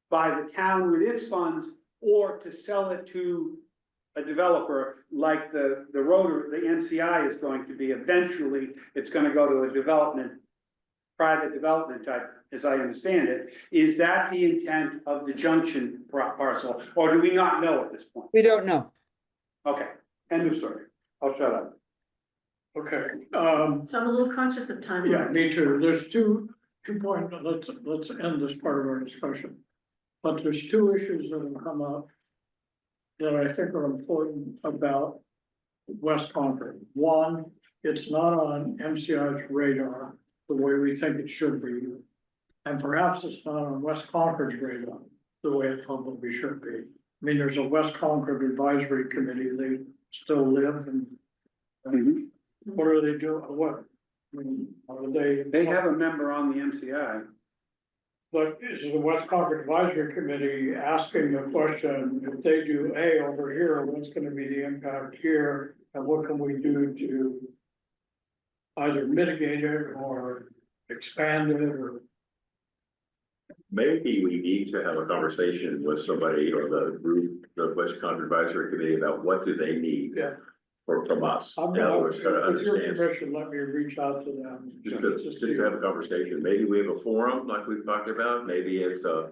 by the town with its funds, or to sell it to a developer like the Rotary, the MCI is going to be eventually, it's gonna go to a development, private development type, as I understand it. Is that the intent of the Junction parcel, or do we not know at this point? We don't know. Okay, end of story. I'll shut up. okay, So I'm a little conscious of time. yeah, me too. There's two points, let's end this part of our discussion. But there's 2 issues that have come up that I think are important about West Concord. One, it's not on MCI's radar the way we think it should be. And perhaps it's not on West Concord's radar the way it probably should be. I mean, there's a West Concord Advisory Committee, they still live and what are they doing, what? I mean, are They have a member on the MCI. But is the West Concord Advisory Committee asking the question, if they do A over here, what's gonna be the impact here? And what can we do to either mitigate it or expand it or? Maybe we need to have a conversation with somebody or the group, the West Concord Advisory Committee, about what do they need Yeah. from us. I'm In other gonna, words, try to with your understand. permission, let me reach out to them. Just to have a conversation, maybe we have a forum like we've talked about, maybe it's a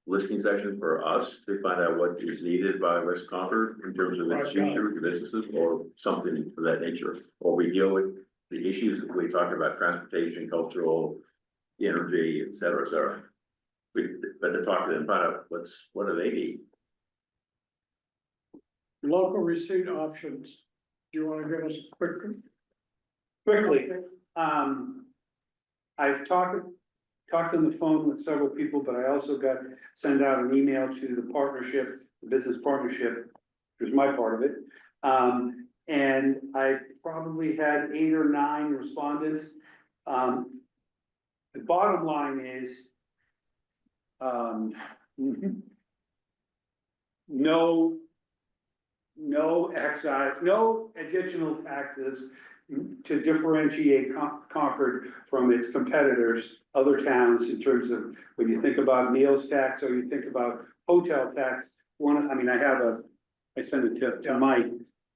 listening session for us to find out what is needed by West Concord in terms of its future businesses or something of that nature. Or we deal with the issues that we talked about, transportation, cultural, energy, et cetera, et cetera. But to talk to them, find out what do they need? Local receipt options. Do you wanna give us a quick? Quickly, I've talked on the phone with several people, but I also sent out an email to the partnership, the business partnership, which is my part of it. And I probably had 8 or 9 respondents. The bottom line is, no excise, no additional taxes to differentiate Concord from its competitors, other towns, in terms of when you think about meals tax or you think about hotel tax. I sent it to Mike.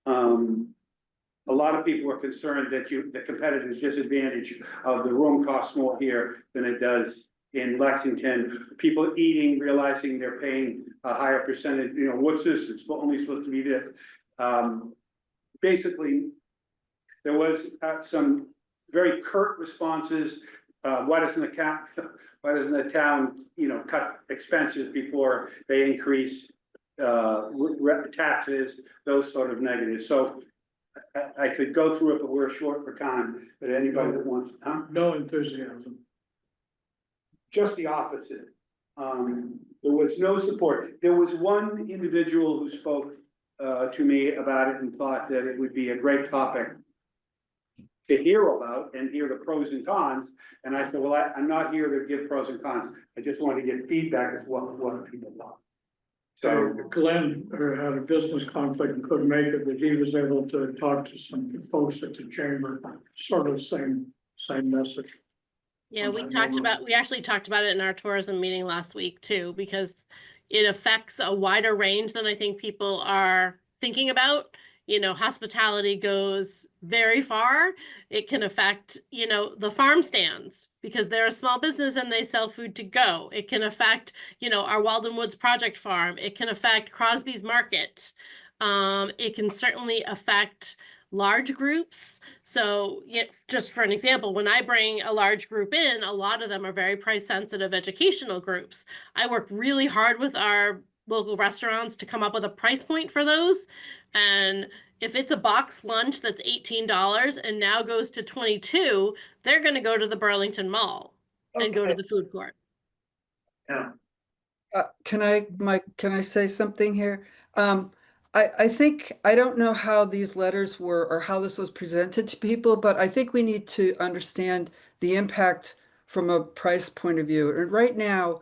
A lot of people are concerned that the competitive disadvantage of the room costs more here than it does in Lexington. People eating, realizing they're paying a higher percentage, what's this? It's only supposed to be this. Basically, there was some very curt responses. Why doesn't the town, cut expenses before they increase taxes, those sort of negatives. So I could go through it, but we're short for time. But anybody that wants, No enthusiasm. just the opposite. There was no support. There was one individual who spoke to me about it and thought that it would be a great topic to hear about and hear the pros and cons. And I said, well, I'm not here to give pros and cons. I just want to get feedback as what people thought. So Glenn had a business conflict and couldn't make it, but he was able to talk to some folks at the chamber, sort of same message. Yeah, we actually talked about it in our tourism meeting last week too, because it affects a wider range than I think people are thinking about. Hospitality goes very far. It can affect, the farm stands because they're a small business and they sell food to go. It can affect, our Walden Woods Project Farm. It can affect Crosby's Market. It can certainly affect large groups. So just for an example, when I bring a large group in, a lot of them are very price sensitive educational groups. I work really hard with our local restaurants to come up with a price point for those. And if it's a box lunch that's $18 and now goes to $22, they're going to go to the Burlington Mall and go to the food court. Yeah. Can I say something here? I think, I don't know how these letters were or how this was presented to people, but I think we need to understand the impact from a price point of view. And right now,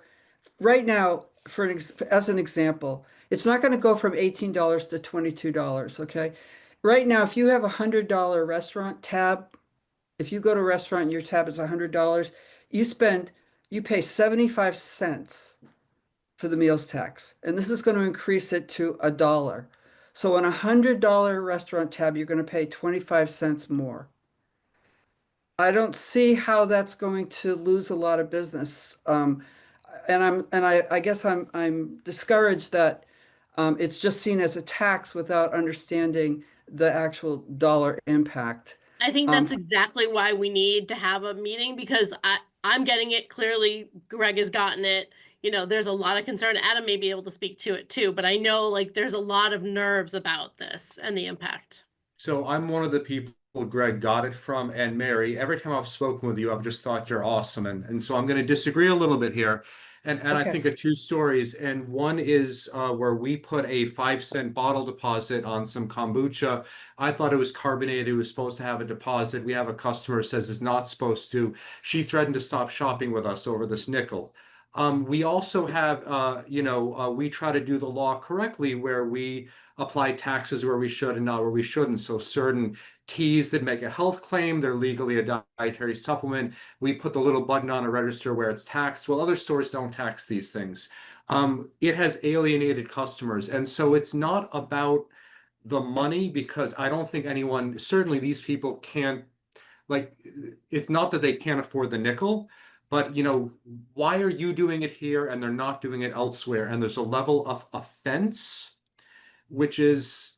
as an example, it's not going to go from $18 to $22, okay? Right now, if you have $100 restaurant tab, if you go to a restaurant and your tab is $100, you pay 75 cents for the meals tax. And this is going to increase it to $1. So on a $100 restaurant tab, you're going to pay 25 cents more. I don't see how that's going to lose a lot of business. I guess I'm discouraged that it's just seen as a tax without understanding the actual dollar impact. I think that's exactly why we need to have a meeting, because I'm getting it clearly. Greg has gotten it. There's a lot of concern. Adam may be able to speak to it too, but I know there's a lot of nerves about this and the impact. So I'm one of the people Greg got it from, and Mary, every time I've spoken with you, I've just thought you're awesome. And so I'm going to disagree a little bit here. And I think of 2 stories, and one is where we put a 5-cent bottle deposit on some kombucha. I thought it was carbonated. It was supposed to have a deposit. We have a customer who says it's not supposed to. She threatened to stop shopping with us over this nickel. We also have, we try to do the law correctly, where we apply taxes where we should and not where we shouldn't. So certain teas that make a health claim, they're legally a dietary supplement. We put the little button on a register where it's taxed. Well, other stores don't tax these things. It has alienated customers. And so it's not about the money, because I don't think anyone, certainly these people can't, it's not that they can't afford the nickel, but why are you doing it here and they're not doing it elsewhere? And there's a level of offense which is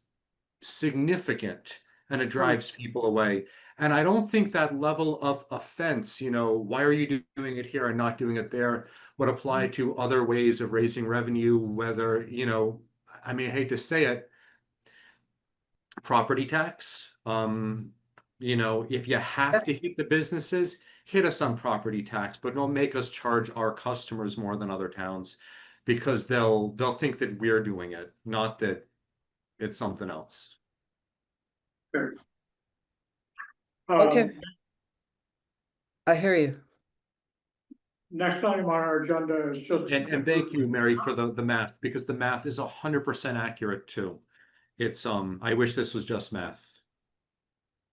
significant. and it drives people away. And I don't think that level of offense, why are you doing it here and not doing it there, would apply to other ways of raising revenue, whether, I mean, I hate to say it, property tax. If you have to hit the businesses, hit us on property tax, but don't make us charge our customers more than other towns, because they'll think that we're doing it, not that it's something else. Okay. I hear you. Next item on our agenda is just. And thank you, Mary, for the math, because the math is 100% accurate too. It's, I wish this was just math.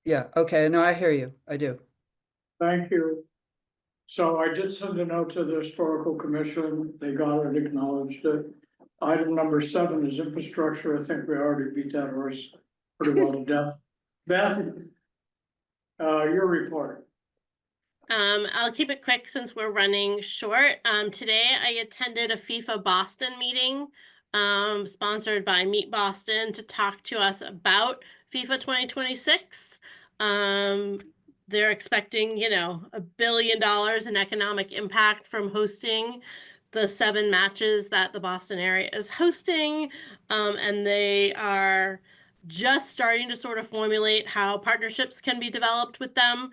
Yeah, okay, no, I hear you, I do. Thank you. So I did send a note to the historical commission. They got it, acknowledged it. Item number 7 is infrastructure. I think we already beat that horse pretty well to death. Beth, your report. I'll keep it quick since we're running short. Today I attended a FIFA Boston meeting, sponsored by Meet Boston, to talk to us about FIFA 2026. They're expecting, $1 billion in economic impact from hosting the 7 matches that the Boston area is hosting. And they are just starting to sort of formulate how partnerships can be developed with them.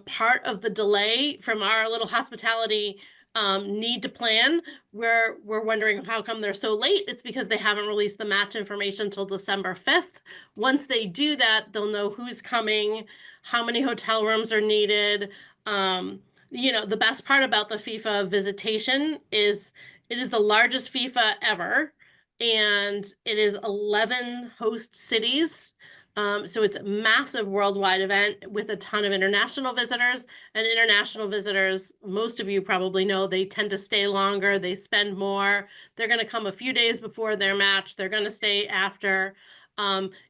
Part of the delay from our little hospitality need to plan, we're wondering how come they're so late. It's because they haven't released the match information until December 5th. Once they do that, they'll know who's coming, how many hotel rooms are needed. The best part about the FIFA visitation is it is the largest FIFA ever, and it is 11 host cities. So it's a massive worldwide event with a ton of international visitors, and international visitors, most of you probably know, they tend to stay longer, they spend more. They're going to come a few days before their match. They're going to stay after.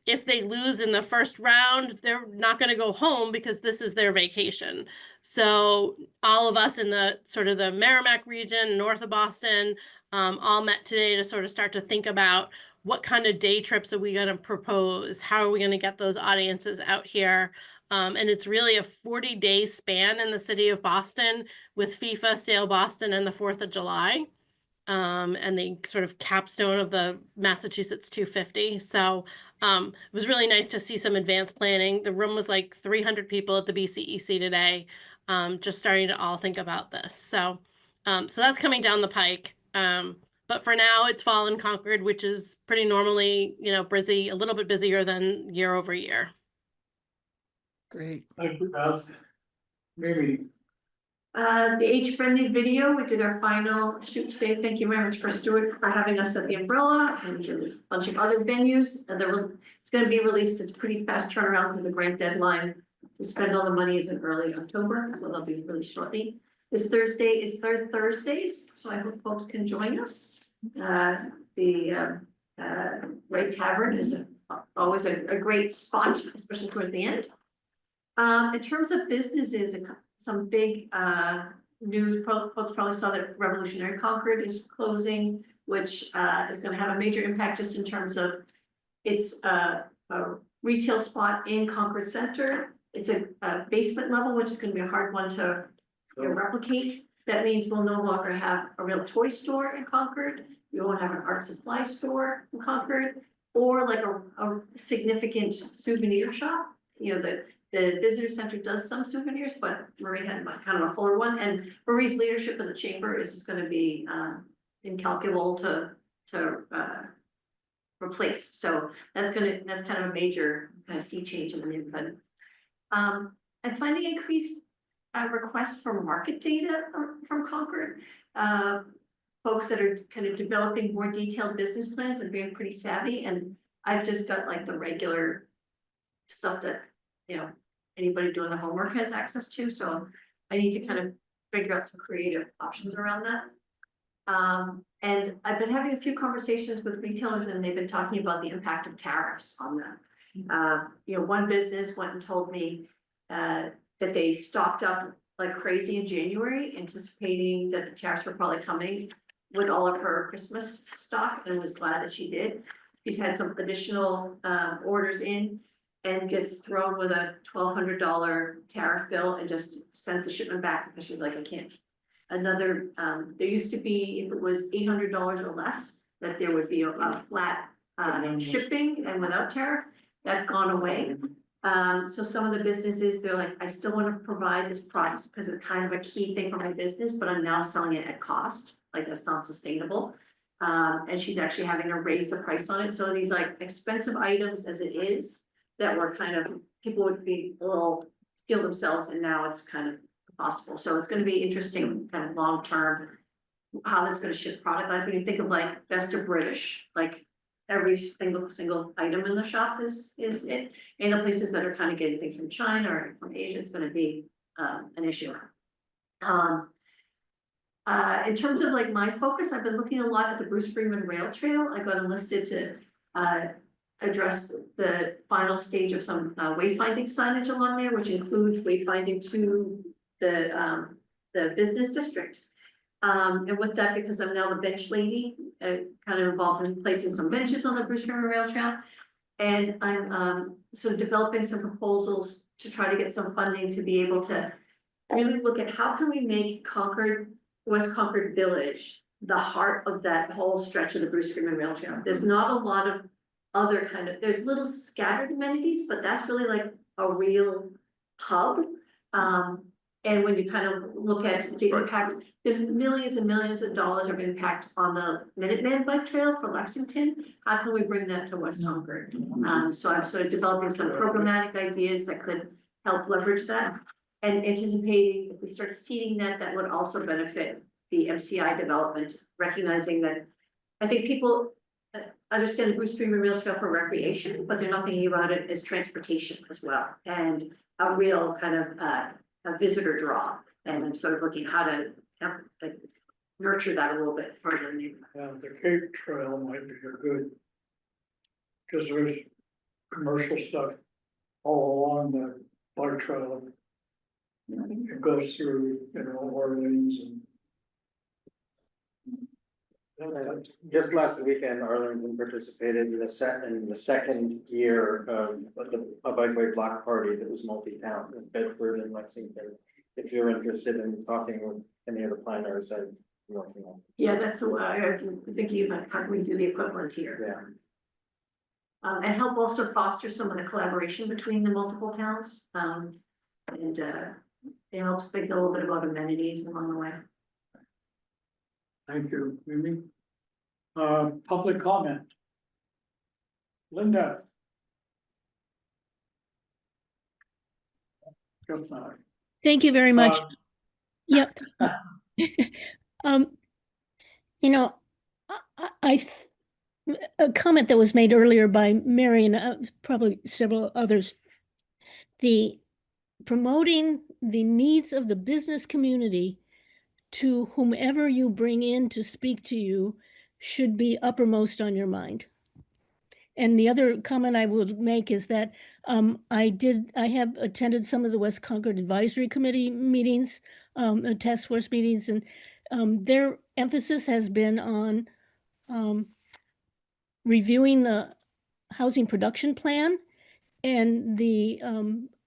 If they lose in the first round, they're not going to go home because this is their vacation. So all of us in the sort of the Merrimack region, north of Boston, all met today to sort of start to think about what kind of day trips are we going to propose? How are we going to get those audiences out here? And it's really a 40-day span in the city of Boston with FIFA, Sail Boston, and the 4th of July. And the sort of capstone of the Massachusetts 250. So it was really nice to see some advanced planning. The room was like 300 people at the BCEC today, just starting to all think about this. So that's coming down the pike. But for now, it's fall in Concord, which is pretty normally, busy, a little bit busier than year over year. Great. Thank you, Beth. Mimi. The age-friendly video, we did our final shoot today. Thank you very much for Stuart for having us at the Umbrella and a bunch of other venues. It's going to be released. It's pretty fast turnaround for the grant deadline to spend all the money is in early October, so they'll be really shortly. This Thursday is Third Thursdays, so I hope folks can join us. The Red Tavern is always a great spot, especially towards the end. In terms of businesses, some big news, folks probably saw that Revolutionary Concord is closing, which is going to have a major impact just in terms of it's a retail spot in Concord Center. It's a basement level, which is going to be a hard one to replicate. That means we'll no longer have a real toy store in Concord. We won't have an art supply store in Concord, or like a significant souvenir shop. The visitor center does some souvenirs, but Marie had kind of a fuller one, and Marie's leadership in the chamber is just going to be incalculable to replace. So that's kind of a major kind of sea change in the neighborhood. And finding increased requests for market data from Concord. Folks that are kind of developing more detailed business plans and being pretty savvy, and I've just got like the regular stuff that anybody doing the homework has access to, so I need to kind of figure out some creative options around that. And I've been having a few conversations with retailers, and they've been talking about the impact of tariffs on them. One business went and told me that they stocked up like crazy in January, anticipating that the tariffs were probably coming with all of her Christmas stock, and was glad that she did. She's had some additional orders in. and gets thrown with a $1,200 tariff bill and just sends the shipment back because she's like, I can't. Another, there used to be, if it was $800 or less, that there would be a flat shipping and without tariff. That's gone away. So some of the businesses, they're like, I still want to provide this product because it's kind of a key thing for my business, but I'm now selling it at cost, like that's not sustainable. And she's actually having to raise the price on it. So these like expensive items as it is, that were kind of, people would be a little steal themselves, and now it's kind of possible. So it's gonna be interesting, kind of long term, how that's gonna shift product life. When you think of like Best of British, like every single item in the shop is it. And the places that are kind of getting things from China or from Asia, it's gonna be an issue. In terms of like my focus, I've been looking a lot at the Bruce Freeman Rail Trail. I got enlisted to address the final stage of some wayfinding signage along there, which includes wayfinding to the business district. And with that, because I'm now the bench lady, kind of involved in placing some benches on the Bruce Freeman Rail Trail. And I'm sort of developing some proposals to try to get some funding to be able to really look at how can we make West Concord Village the heart of that whole stretch of the Bruce Freeman Rail Trail. There's not a lot of other kind of, there's little scattered amenities, but that's really like a real hub. And when you kind of look at the impact, the millions and millions of dollars of impact on the Minuteman Bike Trail for Lexington, how can we bring that to West Concord? So I'm sort of developing some programmatic ideas that could help leverage that. And anticipating if we start seeding that, that would also benefit the MCI development, recognizing that I think people understand the Bruce Freeman Rail Trail for recreation, but they're not thinking about it as transportation as well. And a real kind of a visitor draw. And I'm sort of looking how to nurture that a little bit further. The Cape Trail might be a good. Cause there's commercial stuff all along the bike trail. It goes through, Orleans and. Just last weekend, Arlington participated in the second year of a bikeway block party that was multi-town in Bedford and Lexington. If you're interested in talking with any of the planners, I'm working on. Yeah, that's the way I'm thinking about how we do the equivalent here. Yeah. And help also foster some of the collaboration between the multiple towns. And it helps think a little bit about amenities along the way. Thank you, Mimi. Public comment. Linda. Just not. Thank you very much. Yep. A comment that was made earlier by Mary and probably several others. The promoting the needs of the business community to whomever you bring in to speak to you should be uppermost on your mind. And the other comment I would make is that I have attended some of the West Concord Advisory Committee meetings, task force meetings, and their emphasis has been on reviewing the housing production plan and the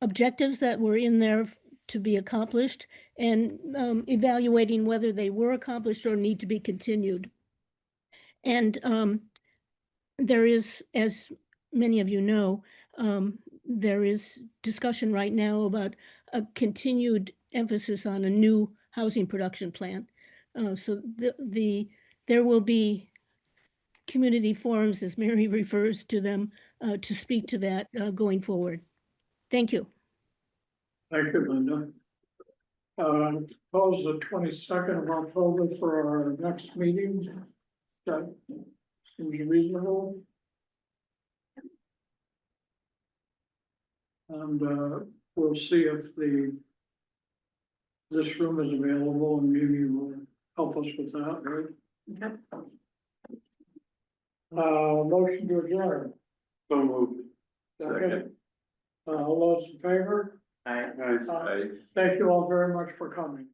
objectives that were in there to be accomplished, and evaluating whether they were accomplished or need to be continued. And there is, as many of you know, there is discussion right now about a continued emphasis on a new housing production plan. So there will be community forums, as Mary refers to them, to speak to that going forward. Thank you. Thank you, Linda. Propose the 22nd of October for our next meeting. That seems reasonable. And we'll see if this room is available, and maybe will help us with that, right? Okay. Motion to adjourn. So moved. Second. All those in favor? Aye. Thank you all very much for coming.